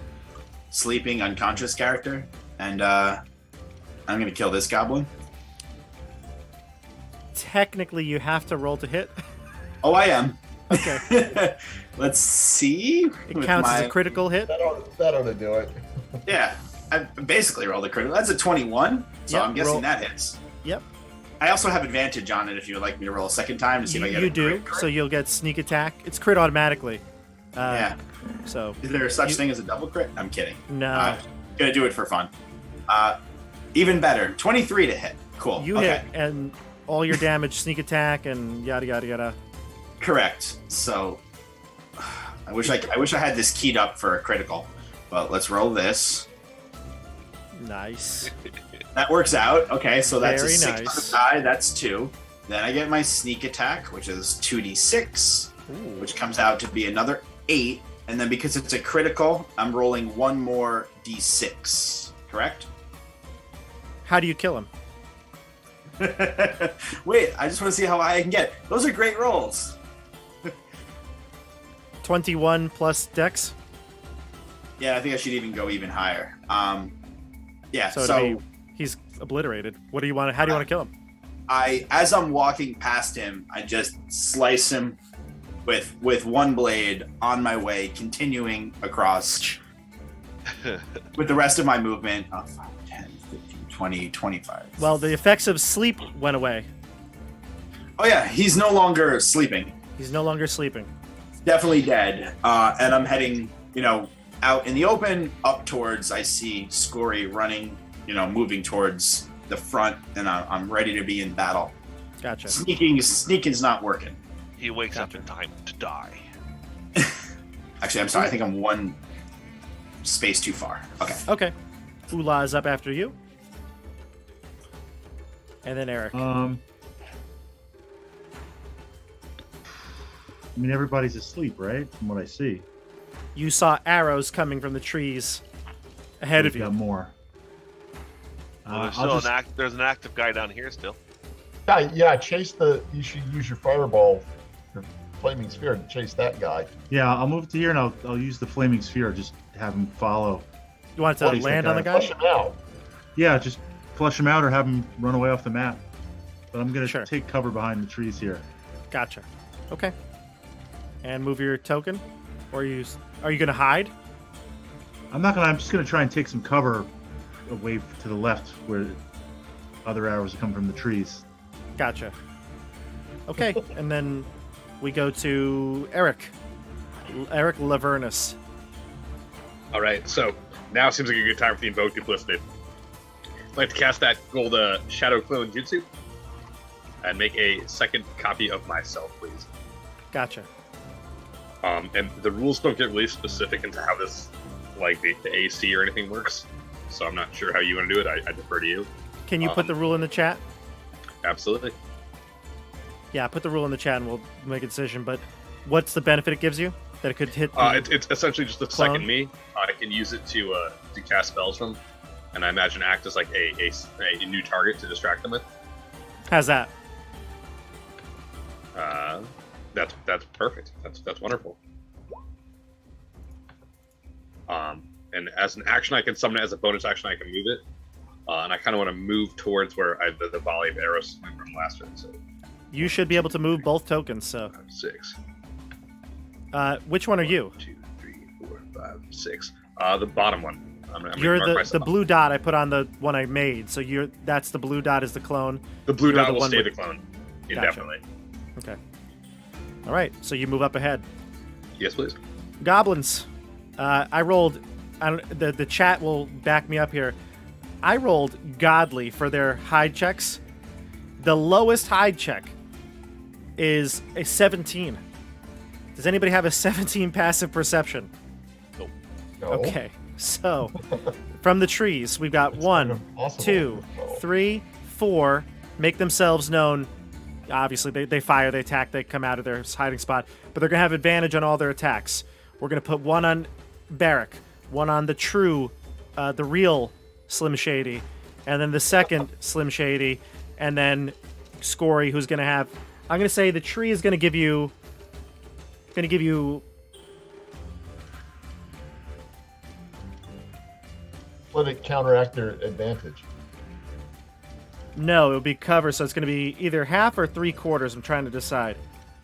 sleeping unconscious character, and I'm gonna kill this goblin. Technically, you have to roll to hit. Oh, I am. Okay. Let's see. It counts as a critical hit. That ought to do it. Yeah, I basically rolled a critical. That's a 21, so Yep, I'm guessing roll. that hits. Yep. I also have advantage on it if you would like me to roll a second time to see if I get You a do, crit. so you'll get sneak attack. It's crit automatically. Yeah. So Is there such thing as a double crit? I'm kidding. no, Gonna do it for fun. Even better, 23 to hit. Cool. you okay. hit, and all your damage, sneak attack, and yada yada yada. Correct. So I wish I had this keyed up for a critical, but let's roll this. Nice. That works out. Okay, so that's Very a 6 nice. on the die. That's 2. Then I get my sneak attack, which is 2d6, Ooh. which comes out to be another 8. And then because it's a critical, I'm rolling one more d6. Correct? How do you kill him? Wait, I just want to see how high I can get. Those are great rolls. 21 plus dex. Yeah, I think I should even go even higher. Yeah, So, so he's obliterated. What do you want? How do you want to kill him? as I'm walking past him, I just slice him with one blade on my way, continuing across with the rest of my movement. 5, 10, 15, 20, 25. Well, the effects of sleep went away. Oh yeah, he's no longer sleeping. He's no longer sleeping. Definitely dead. And I'm heading, out in the open, up towards, I see Scory running, moving towards the front, and I'm ready to be in battle. Gotcha. Sneaking's not working. He wakes up in time to die. Actually, I'm sorry. I think I'm one space too far. Okay. Okay. Ula is up after you. And then Eric. Everybody's asleep, right? From what I see. You saw arrows coming from the trees ahead We've of you. got more. Well, there's I'll still just- there's an active guy down here still. Yeah, you should use your fireball, your flaming sphere to chase that guy. Yeah, I'll move to here and I'll use the flaming sphere. Just have him follow. You want to Please, land that on the guy. guy? Flush him out. Yeah, just flush him out or have him run away off the map. But I'm gonna Sure. take cover behind the trees here. Gotcha. Okay. And move your token? Or are you going to hide? I'm just gonna try and take some cover away to the left where other arrows come from the trees. Gotcha. Okay. And then we go to Eric. Eric Lavernus. All right, so now seems like a good time for the Invoke Duplicity. I'd like to cast that gold Shadow Clone Jutsu and make a second copy of myself, please. Gotcha. And the rules don't get really specific into how this, like the AC or anything works, so I'm not sure how you want to do it. I defer to you. Can you put the rule in the chat? Absolutely. Yeah, put the rule in the chat and we'll make a decision. But what's the benefit it gives you? That it could hit the... It's essentially just a clone? second me. I can use it to cast spells from, and I imagine act as like a new target to distract them with. How's that? That's perfect. That's wonderful. And as an action, I can summon it. As a bonus action, I can move it. And I kind of want to move towards where the volley of arrows went from last turn. So You should be able to move both tokens, so... 6. Which one are you? 1, 2, 3, 4, 5, 6. The bottom one. I'm You're gonna mark the myself. blue dot I put on the one I made, so that's the blue dot is the clone. The blue you're dot the will one stay with- the clone Gotcha. indefinitely. Okay. All right, so you move up ahead. Yes, please. Goblins. I rolled. The chat will back me up here. I rolled godly for their hide checks. The lowest hide check is a 17. Does anybody have a 17 passive perception? No. Okay, so from the trees, we've got It's 1, kind of impossible. 2, No. 3, 4. Make themselves known. Obviously, they fire, they attack, they come out of their hiding spot, but they're going to have advantage on all their attacks. We're going to put 1 on Barrack, 1 on the real Slim Shady, and then the second Slim Shady, and then Scory, who's going to have... I'm going to say the tree is going to give you... Let it counteract their advantage. No, it would be cover, so it's going to be either half or 3/4. I'm trying to decide.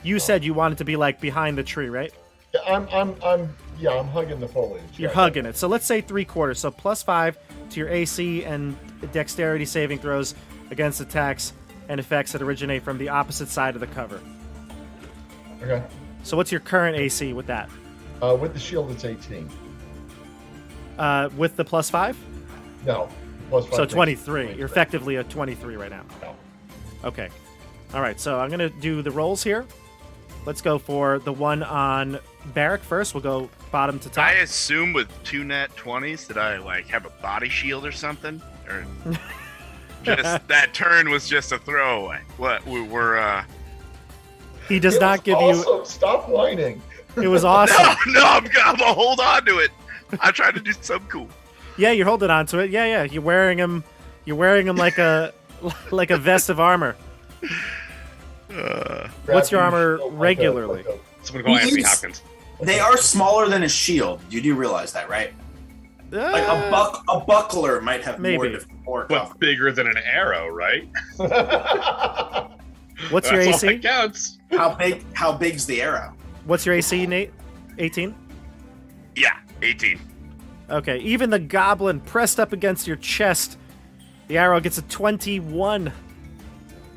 You said you wanted to be like behind the tree, right? Yeah, I'm hugging the foliage. You're Yeah. hugging it. So let's say 3/4. So +5 to your AC and dexterity saving throws against attacks and effects that originate from the opposite side of the cover. Okay. So what's your current AC with that? With the shield, it's 18. With the +5? No. Plus 5 So makes 23. 23. You're effectively a 23 right now. No. Okay. All right, so I'm going to do the rolls here. Let's go for the one on Barrack first. We'll go bottom to top. I assume with 2 nat 20s, did I like have a body shield or something? Or just that turn was just a throwaway? What we were He does It not was give awesome. Stop whining. you... It was awesome. No, I'm gonna hold on to it. I tried to do something cool. Yeah, you're holding on to it. Yeah. You're wearing him like a like a vest of armor. What's your armor regularly? Someone call Anthony Yes. Hopkins. They are smaller than a shield. You do realize that, right? Like a buckler might have Maybe. more But cover. bigger than an arrow, right? What's your That's all AC? that counts. How big's the arrow? What's your AC, Nate? 18? Yeah, 18. Okay, even the goblin pressed up against your chest, the arrow gets a 21.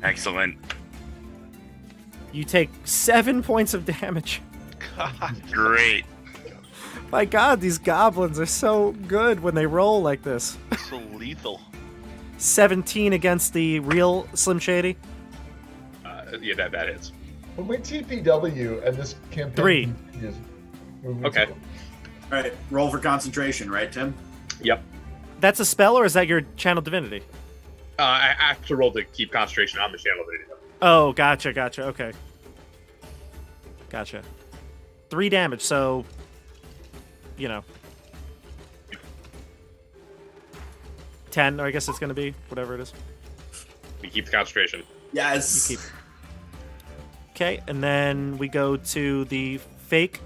Excellent. You take 7 points of damage. Great. My god, these goblins are so good when they roll like this. So lethal. 17 against the real Slim Shady. Yeah, that is. When we TPW and this campaign 3. continues, moving Okay. forward. All right, roll for concentration, right, Tim? Yep. That's a spell, or is that your channel divinity? I have to roll to keep concentration on the channel. Oh, gotcha. Okay. Gotcha. 3 damage, so... 10, or I guess it's going to be, whatever it is. We keep the concentration. Yes. You keep. Okay, and then we go to the fake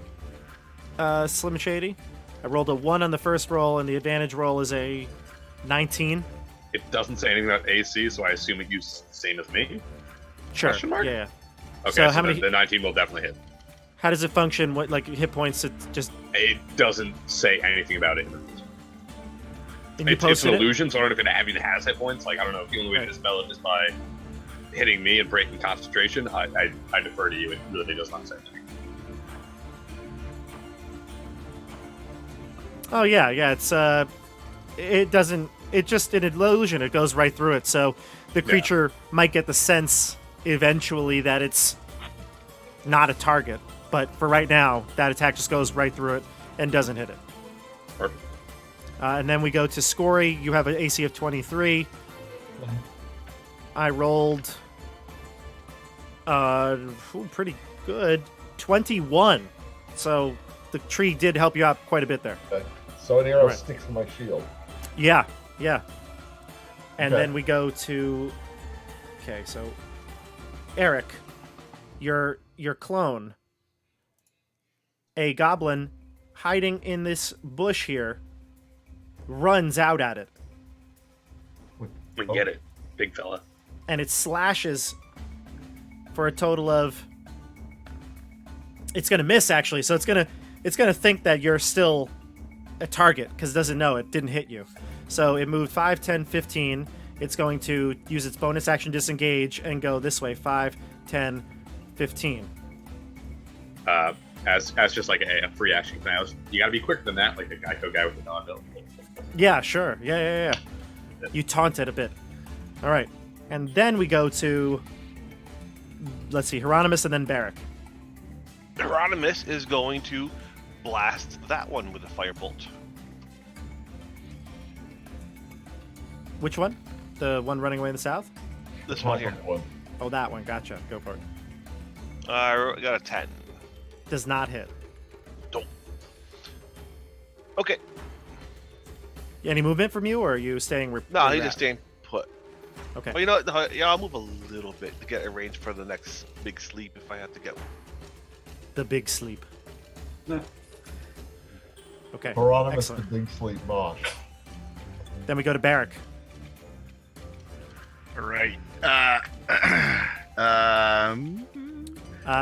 Slim Shady. I rolled a 1 on the first roll, and the advantage roll is a 19. It doesn't say anything about AC, so I assume it uses the same as me. Sure. Question mark? Yeah. Okay, So so, how many- the 19 will definitely hit. How does it function? What, like, hit points? It just... It doesn't say anything about it. And you It's an posted it? illusion, so I don't know if it even has hit points. Like, I don't know if the only way to dispel it is by hitting me and breaking concentration. I defer to you. It really does not say anything. Oh, yeah. It's, it doesn't... It's just an illusion. It goes right through it. So the creature might get the sense eventually that it's not a target. But for right now, that attack just goes right through it and doesn't hit it. Perfect. And then we go to Scory. You have an AC of 23. I rolled pretty good. 21. So the tree did help you out quite a bit there. Okay. So an arrow Right. sticks in my shield. Yeah. And Okay. then we go to... Okay, so... Eric, your clone. A goblin hiding in this bush here runs out at it. We get it, big fella. And it slashes for a total of... It's going to miss, actually. So it's going to think that you're still a target because it doesn't know it didn't hit you. So it moved 5, 10, 15. It's going to use its bonus action disengage and go this way. 5, 10, 15. As just like a free action thing. You got to be quicker than that, like a Geico guy with a non-bill. Yeah, sure. Yeah. You taunt it a bit. All right. And then we go to... Let's see, Hieronymus and then Barrack. Hieronymus is going to blast that one with a firebolt. Which one? The one running away in the south? This one here. One. Oh, that one. Gotcha. Go for it. I got a 10. Does not hit. Okay. Any movement from you, or are you staying... No, where he's you're just at? staying put. Okay. Well, you know what? Yeah, I'll move a little bit to get a range for the next big sleep if I have to get one. The big sleep. Yeah. Okay. Hieronymus the Excellent. Big Sleep Mosh. Then we go to Barrack. All right.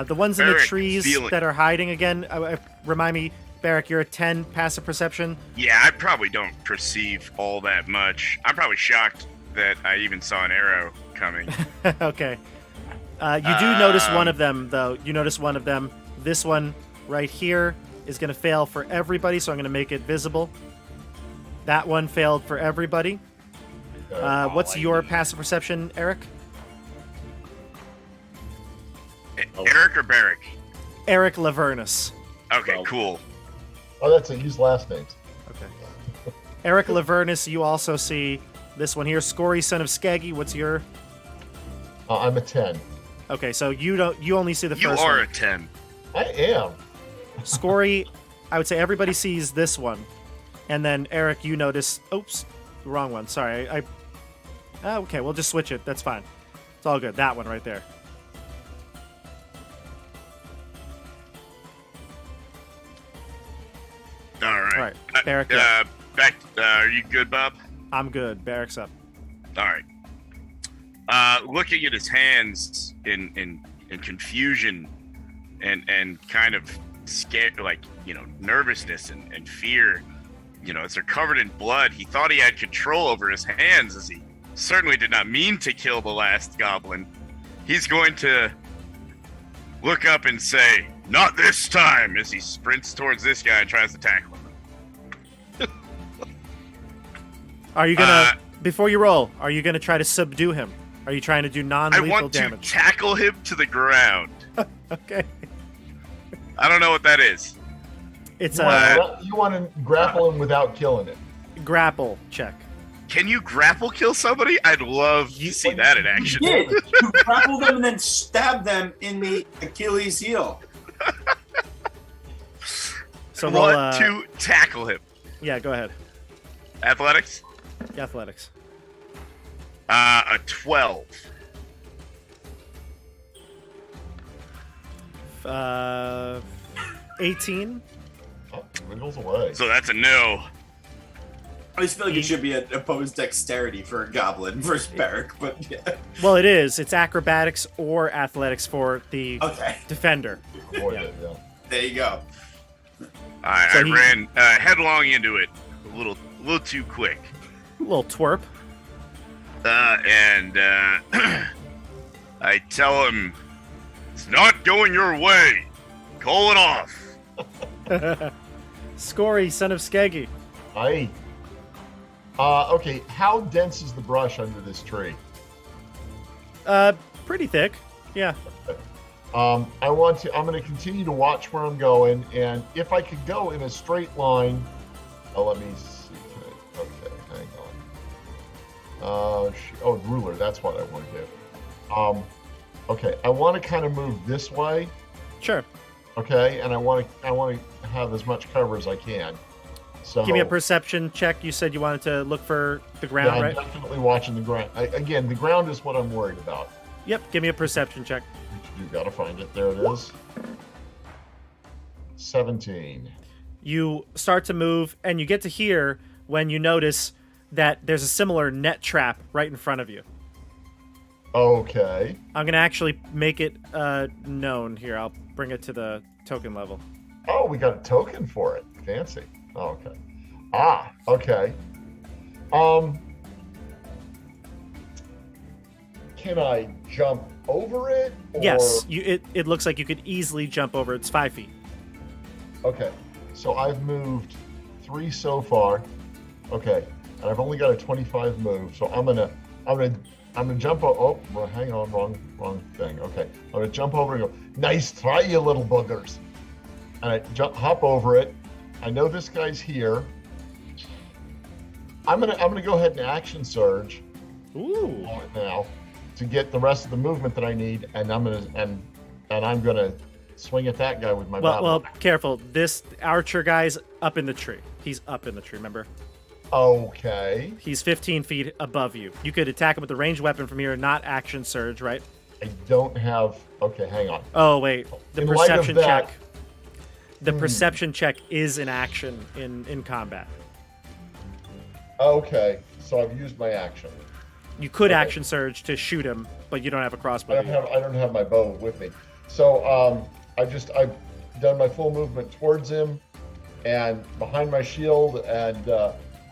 The ones in the Barrick, trees feeling- that are hiding again, remind me, Barrick, you're a 10 passive perception. Yeah, I probably don't perceive all that much. I'm probably shocked that I even saw an arrow coming. Okay. You do notice one of them, though. You notice one of them. This one right here is going to fail for everybody, so I'm going to make it visible. That one failed for everybody. What's your passive perception, Eric? Eric or Barrick? Eric Lavernus. Okay, Well- cool. Oh, that's it. Use last names. Okay. Eric Lavernus, you also see this one here. Scory, son of Skaggy, what's your... I'm a 10. Okay, so you only see the You first are one. a 10. I am. Scory, I would say everybody sees this one. And then, Eric, you notice... Oops, wrong one. Sorry. Okay, we'll just switch it. That's fine. It's all good. That one right there. All right. All right, Barrick, yeah. Are you good, Bob? I'm good. Barrick's up. All right. Looking at his hands in confusion and kind of scared, like, nervousness and fear, as they're covered in blood, he thought he had control over his hands, as he certainly did not mean to kill the last goblin. He's going to look up and say, "Not this time," as he sprints towards this guy and tries to tackle him. Are you gonna, before you roll, are you gonna try to subdue him? Are you trying to do I non-lethal want damage? to tackle him to the ground. Okay. I don't know what that is. It's You want to grapple him without killing it. grapple check. Can you grapple kill somebody? I'd love to see that in action. You did. You grapple them and then stab them in the Achilles heel. So roll, Want to tackle him. yeah, go ahead. Athletics? Athletics. A 12. 18. Oh, wiggles away. So that's a no. I just feel like it should be an opposed dexterity for a goblin versus Barrick, but yeah. Well, it is. It's acrobatics or athletics for the Okay, defender. Avoid it, yeah. there you go. I So he- ran headlong into it a little too quick. A little twerp. And I tell him, "It's not going your way. Call it off." Scory, son of Skaggy. Aye. Okay, how dense is the brush under this tree? Pretty thick. Yeah. I'm going to continue to watch where I'm going, and if I could go in a straight line, let me see. Okay, hang on. Ruler, that's what I want to do. Okay, I want to kind of move this way, Sure. okay, and I want to have as much cover as I can. So Give me a perception check. You said you wanted to look for the yeah, ground, I'm right? definitely watching the ground. Again, the ground is what I'm worried about. Yep. Give me a perception check. You gotta find it. There it is. 17. You start to move, and you get to here when you notice that there's a similar net trap right in front of you. Okay. I'm going to actually make it known here. I'll bring it to the token level. Oh, we got a token for it. Fancy. Oh, okay. Okay. Can I jump over it? Or... Yes, it looks like you could easily jump over. It's 5 feet. Okay. So I've moved 3 so far. Okay. And I've only got a 25 move. So I'm gonna jump. Oh, well, hang on, wrong thing. Okay. I'm gonna jump over and go. Nice try, you little boogers. And I hop over it. I know this guy's here. I'm gonna go ahead and action surge Ooh. now to get the rest of the movement that I need, and I'm gonna swing at that guy with my Well, battle. careful. This archer guy's up in the tree. He's up in the tree, remember? Okay. He's 15 feet above you. You could attack him with a ranged weapon from here, not action surge, right? I don't have. Okay, hang on. Oh, wait. The In light of perception that- check. The perception check is an action in combat. Okay, so I've used my action. You could Okay. action surge to shoot him, but you don't have a I crossbow. don't do you? have my bow with me. So I've done my full movement towards him and behind my shield, and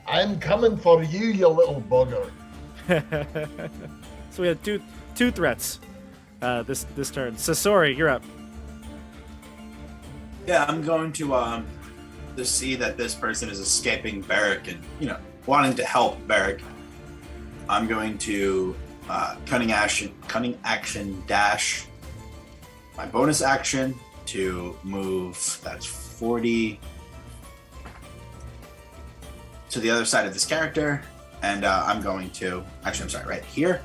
I'm coming for you, you little bugger. So we had two threats this turn. Sasori, you're up. Yeah, I'm going to see that this person is escaping Barrick and wanting to help Barrick. I'm going to cunning action dash. My bonus action to move. That's 40 to the other side of this character, and I'm going to right here,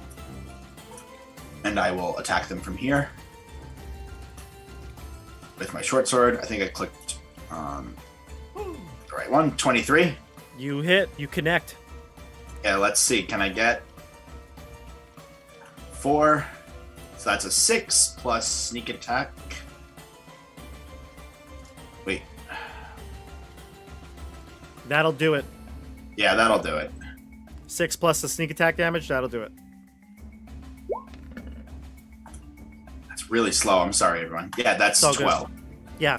and I will attack them from here with my short sword. I think I clicked the right one. 23. You hit. You connect. Yeah, let's see. Can I get 4? So that's a 6 plus sneak attack. Wait. That'll do it. Yeah, that'll do it. 6 plus the sneak attack damage. That'll do it. That's really slow. I'm sorry, everyone. Yeah, that's It's all good. 12. Yeah.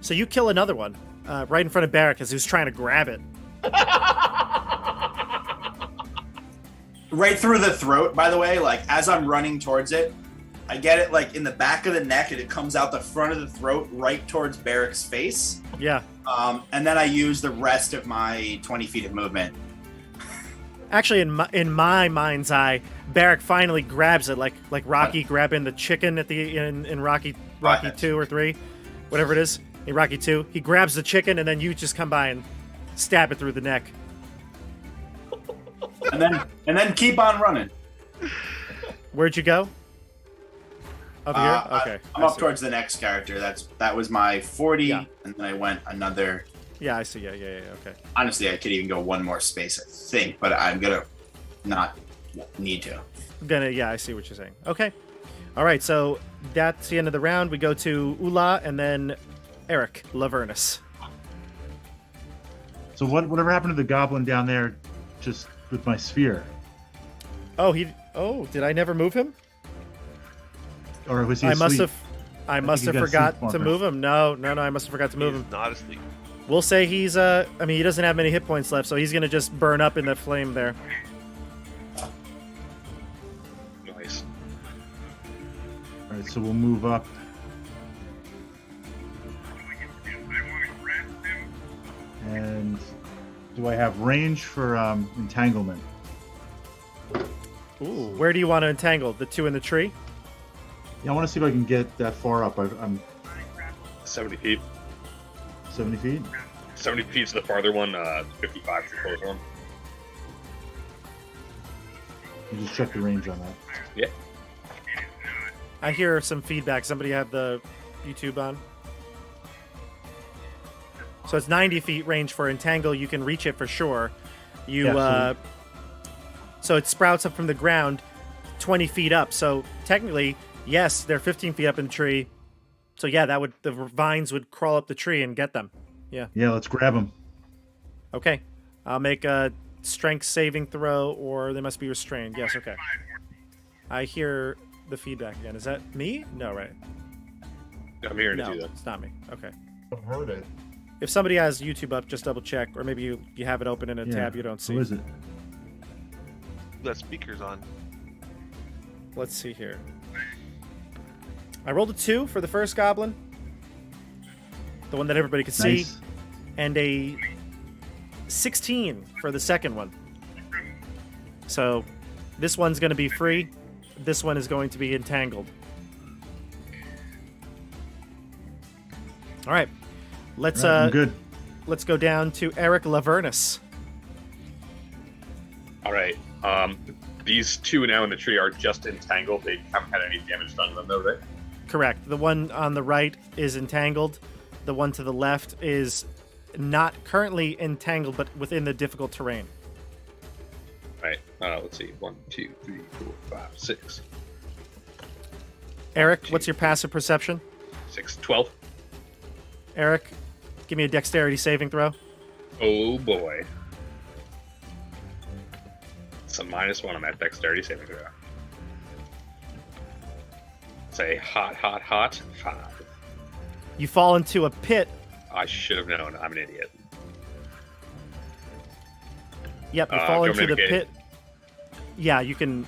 So you kill another one right in front of Barrick as he was trying to grab it. Right through the throat, by the way. Like, as I'm running towards it, I get it, like, in the back of the neck, and it comes out the front of the throat right towards Barrick's face. Yeah. And then I use the rest of my 20 feet of movement. Actually, in my mind's eye, Barrick finally grabs it like Rocky grabbing the chicken at the in Rocky Right. 2 or 3, whatever it is. In Rocky 2, he grabs the chicken and then you just come by and stab it through the neck. And then keep on running. Where'd you go? Over here? Okay. I'm I up see. towards the next character. That was my 40, Yeah. and then I went another. Yeah, I see. Yeah. Okay. Honestly, I could even go one more space, I think, but I'm gonna not need to. I see what you're saying. Okay. All right, so that's the end of the round. We go to Ula and then Eric Lavernus. So whatever happened to the goblin down there, just with my sphere, Oh, did I never move him? or was he? I must asleep? have think must he have got forgot sleep to on move him. No, I must have forgot to move him. He's not asleep. We'll say he's I mean, he doesn't have many hit points left, so he's going to just burn up in the flame there. Nice. All right, so we'll move up. And do I have range for entanglement? Ooh, where do you want to entangle? The two in the tree? Yeah, I want to see if I can get that far up. I'm 70 feet. 70 feet. 70 feet to the farther one, 55 to the closer one. You just check the range on that. Yeah. I hear some feedback. Somebody have the YouTube on? So it's 90 feet range for entangle. You can reach it for sure. So it sprouts up from the ground 20 feet up. So technically, yes, they're 15 feet up in the tree. So yeah, the vines would crawl up the tree and get them. Yeah. Yeah, let's grab him. Okay. I'll make a strength saving throw, or they must be restrained. Yes, okay. I hear the feedback again. Is that me? No, right? I'm here to No, do that. it's not me. Okay. I've heard it. If somebody has YouTube up, just double check, or maybe you have it open in a tab you don't see. Who is it? That speaker's on. Let's see here. I rolled a 2 for the first goblin, the one that everybody could see, Nice. and a 16 for the second one. So this one's going to be free. This one is going to be entangled. All right. Let's All right, I'm good. let's go down to Eric Lavernus. All right. These two now in the tree are just entangled. They haven't had any damage done to them, though, right? Correct. The one on the right is entangled. The one to the left is not currently entangled, but within the difficult terrain. All right. Let's see. 1, 2, 3, 4, 5, 6. Eric, what's your passive perception? 6, 12. Eric, give me a dexterity saving throw. Oh boy. That's a -1 on that dexterity saving throw. Say hot 5. You fall into a pit. I should have known. I'm an idiot. Yep, you fall do you into want me the to pit. Yeah, you can.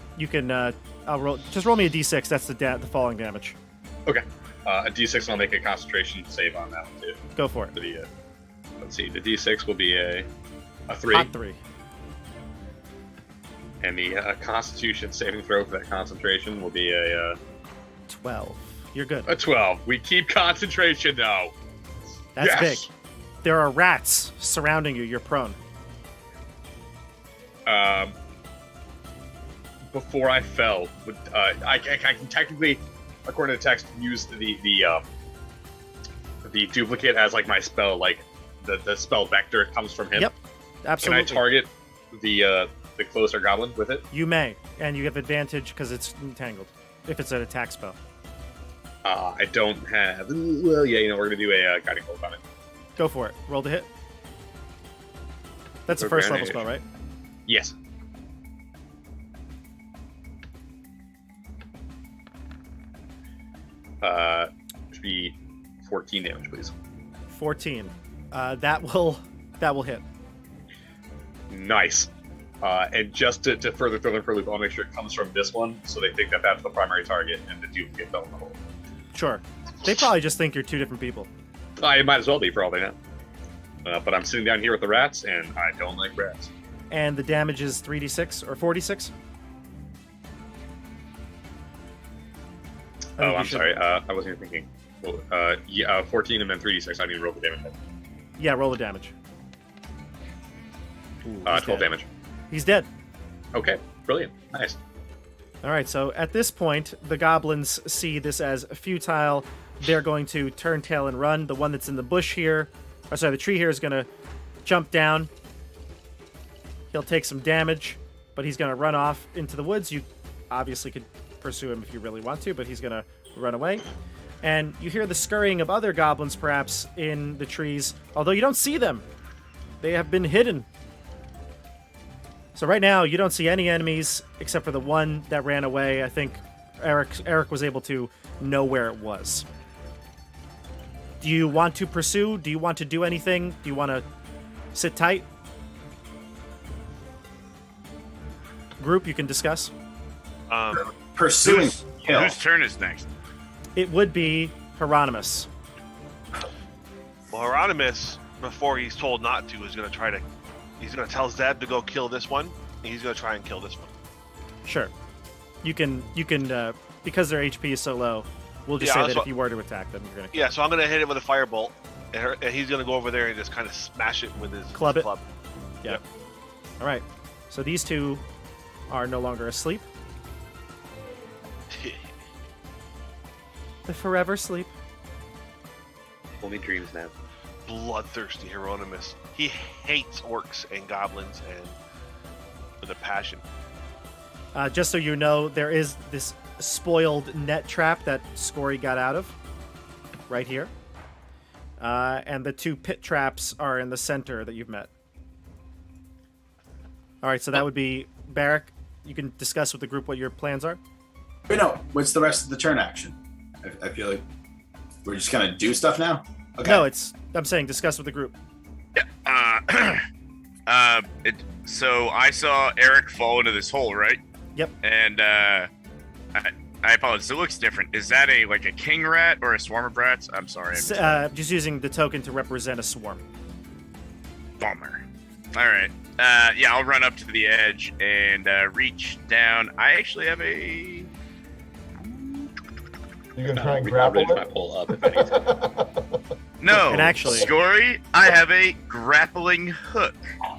I'll roll. Just roll me a d6. That's the falling damage. Okay. A d6, and I'll make a concentration save on that one too. Go for it. For the, let's see. The d6 will be a 3. Hot 3. And the Constitution saving throw for that concentration will be a 12. You're good. 12. We keep concentration though. That's Yes! big. There are rats surrounding you. You're prone. Before I fell, I can technically, according to the text, use the duplicate as like my spell, like the spell vector comes from him. Yep, absolutely. Can I target the closer goblin with it? You may, and you have advantage because it's entangled. If it's an attack spell. I don't have. Well, yeah, we're gonna do a guiding bolt on it. Go for it. Roll to hit. That's a For first level advantage. spell, right? Yes. Should be 14 damage, please. 14. That will hit. Nice. And just to further throw them for a loop, I'll make sure it comes from this one, so they think that that's the primary target, and the duplicate fell in the hole. Sure. They probably just think you're two different people. It might as well be for all they know. But I'm sitting down here with the rats, and I don't like rats. And the damage is 3d6 or 46? Oh, I'm sorry. I wasn't even thinking. Well, 14 and then 3d6. I need to roll the damage. Yeah, roll the damage. Ooh, he's 12 dead. damage. He's dead. Okay, brilliant. Nice. All right, so at this point, the goblins see this as futile. They're going to turn tail and run. The one that's in the bush here, the tree here is going to jump down. He'll take some damage, but he's going to run off into the woods. You obviously could pursue him if you really want to, but he's going to run away. And you hear the scurrying of other goblins, perhaps, in the trees, although you don't see them. They have been hidden. So right now, you don't see any enemies except for the one that ran away. I think Eric was able to know where it was. Do you want to pursue? Do you want to do anything? Do you want to sit tight? Group, you can discuss. Pursuing kill. Whose turn is next? It would be Hieronymus. Well, Hieronymus, before he's told not to, is going to he's going to tell Zeb to go kill this one, and he's going to try and kill this one. Sure. You can because their HP is so low, we'll just say that if you were to attack them, you're going to kill Yeah, so I'm going to hit it with a firebolt, and he's going to go over there and just kind of smash it with his Club it. club. Yeah. All right. So these two are no longer asleep. The forever sleep. Only dreams now. Bloodthirsty Hieronymus. He hates orcs and goblins and with a passion. Just so you know, there is this spoiled net trap that Scory got out of. Right here. And the two pit traps are in the center that you've met. All right, so that would be Barrack. You can discuss with the group what your plans are. Wait, no. What's the rest of the turn action? I feel like we're just gonna do stuff now. Okay. No, I'm saying discuss with the group. Yeah. So I saw Eric fall into this hole, right? Yep. And I apologize. It looks different. Is that a king rat or a swarm of rats? I'm sorry. Just using the token to represent a swarm. Bummer. All right. Yeah, I'll run up to the edge and reach down. I actually have a. You can try and I'll grapple raise my it. pull up if anything. No, And actually- Scory, I have a grappling hook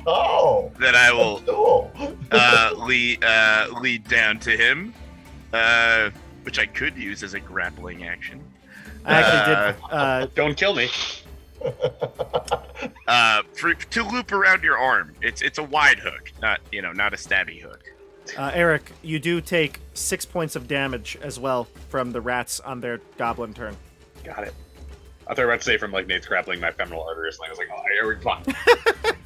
Oh, that I will cool. lead down to him, which I could use as a grappling action. I actually did. Don't kill me. To loop around your arm. It's a wide hook, not a stabby hook. Eric, you do take 6 points of damage as well from the rats on their goblin turn. Got it. I thought you were about to say from Nate's grappling my femoral artery or something. I was like, oh, Eric, come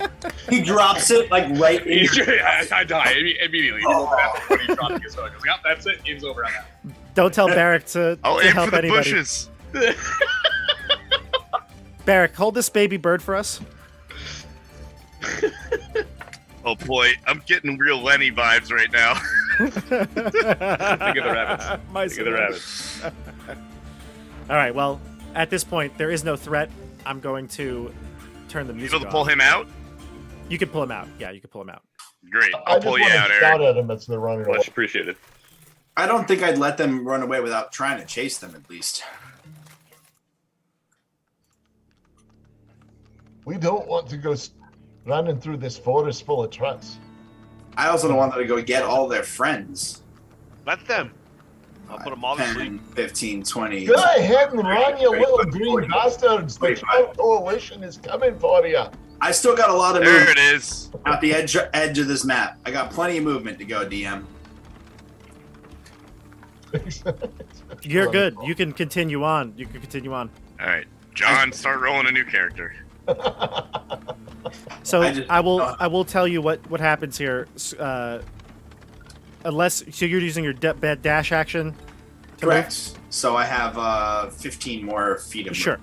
on. He drops it like right in your I die immediately. When he dropped his phone. Yep, that's it. Game's over on that. Don't tell Barrick to I'll aim help for the anybody. bushes. Barrick, hold this baby bird for us. Oh boy, I'm getting real Lenny vibes right now. Think of the rabbits. My Think of the rabbits. All right. Well, at this point, there is no threat. I'm going to turn the You music able to pull off. him out? You can pull him out. Yeah, you can pull him out. Great, I I'll just pull you want to out, shout Eric. at them as they're running away. Much appreciated. I don't think I'd let them run away without trying to chase them at least. We don't want to go running through this forest full of traps. I also don't want them to go get all their friends. Let them. I'll put them all to 10, sleep. 15, 20. Go ahead and run, you little 40, green bastards. The 45. Trump coalition is coming for you. I still got a lot of There movement it is. at the edge of this map. I got plenty of movement to go, DM. You're good. You can continue on. You can continue on. All right, John, start rolling a new character. So I I will tell you what happens here. Unless so you're using your dash action. to move? Correct. So I have 15 more feet of Sure.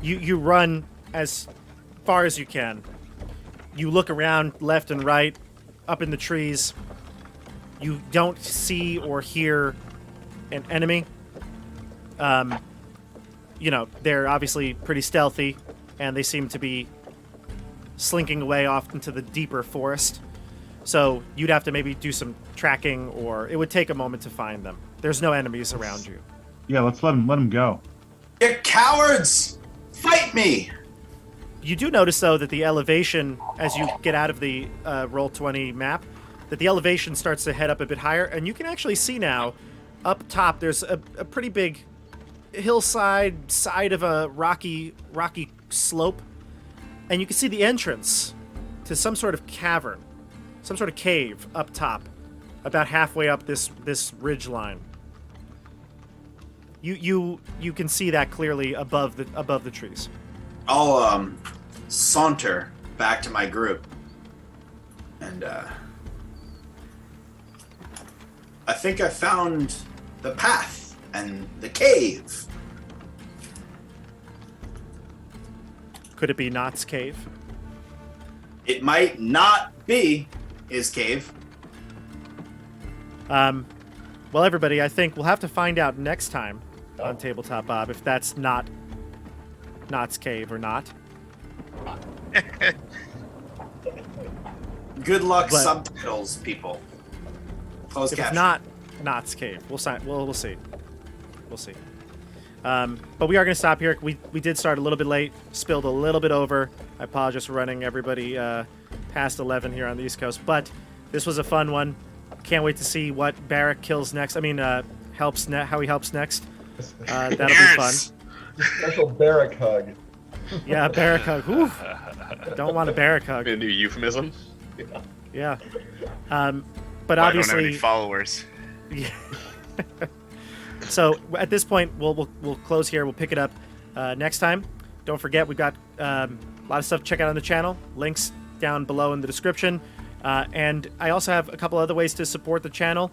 You run as far as you can. You look around left and right, up in the trees. You don't see or hear an enemy. They're obviously pretty stealthy, and they seem to be slinking away off into the deeper forest. So you'd have to maybe do some tracking, or it would take a moment to find them. There's no enemies around you. Yeah, let's let him go. You cowards! Fight me! You do notice, though, that the elevation, as you get out of the Roll20 map, that the elevation starts to head up a bit higher, and you can actually see now, up top, there's a pretty big hillside, side of a rocky slope, and you can see the entrance to some sort of cavern, some sort of cave up top, about halfway up this ridge line. You can see that clearly above the trees. I'll saunter back to my group, and I think I found the path and the cave. Could it be Knott's cave? It might not be his cave. Well, everybody, I think we'll have to find out next time on Tabletop Bob if that's not Knott's cave or not. Good luck, But- subtitles, people. Closed If it's caption. not Knott's cave, we'll see. We'll see. But we are going to stop here. We did start a little bit late, spilled a little bit over. I apologize for running everybody past 11 here on the East Coast. But this was a fun one. Can't wait to see what Barrick kills next. I mean, how he helps next. That'll be fun. Special barrack hug. Yeah, Barrick hug. Whew. Don't want a Barrick hug. A new euphemism. Yeah. But Well, I don't have any obviously, followers. so at this point, we'll close here. We'll pick it up next time. Don't forget, we've got a lot of stuff to check out on the channel. Links down below in the description. And I also have a couple other ways to support the channel.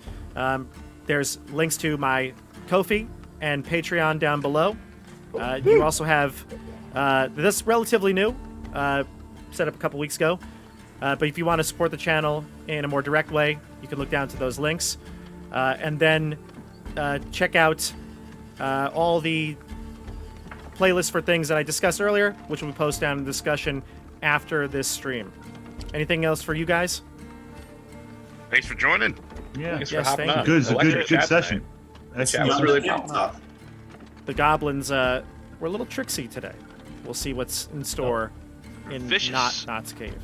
There's links to my Ko-fi and Patreon down below. You also have this is relatively new, set up a couple weeks ago. But if you want to support the channel in a more direct way, you can look down to those links. And then check out all the playlists for things that I discussed earlier, which we'll post down in the discussion after this stream. Anything else for you guys? Thanks for joining. Yeah, Thanks Yes, for hopping thank on. you. good, it's a Electric good chat session. tonight. That's Chat was really Yeah. fun. The goblins were a little tricksy today. We'll see what's in store in Vicious. Knott's cave.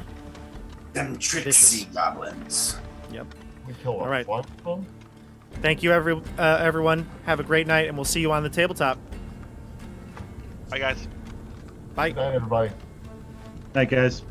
Them tricksy goblins. Yep. We kill All right. one of them. Thank you, everyone. Have a great night, and we'll see you on the tabletop. Bye, guys. Bye. Good night, everybody. Night, guys.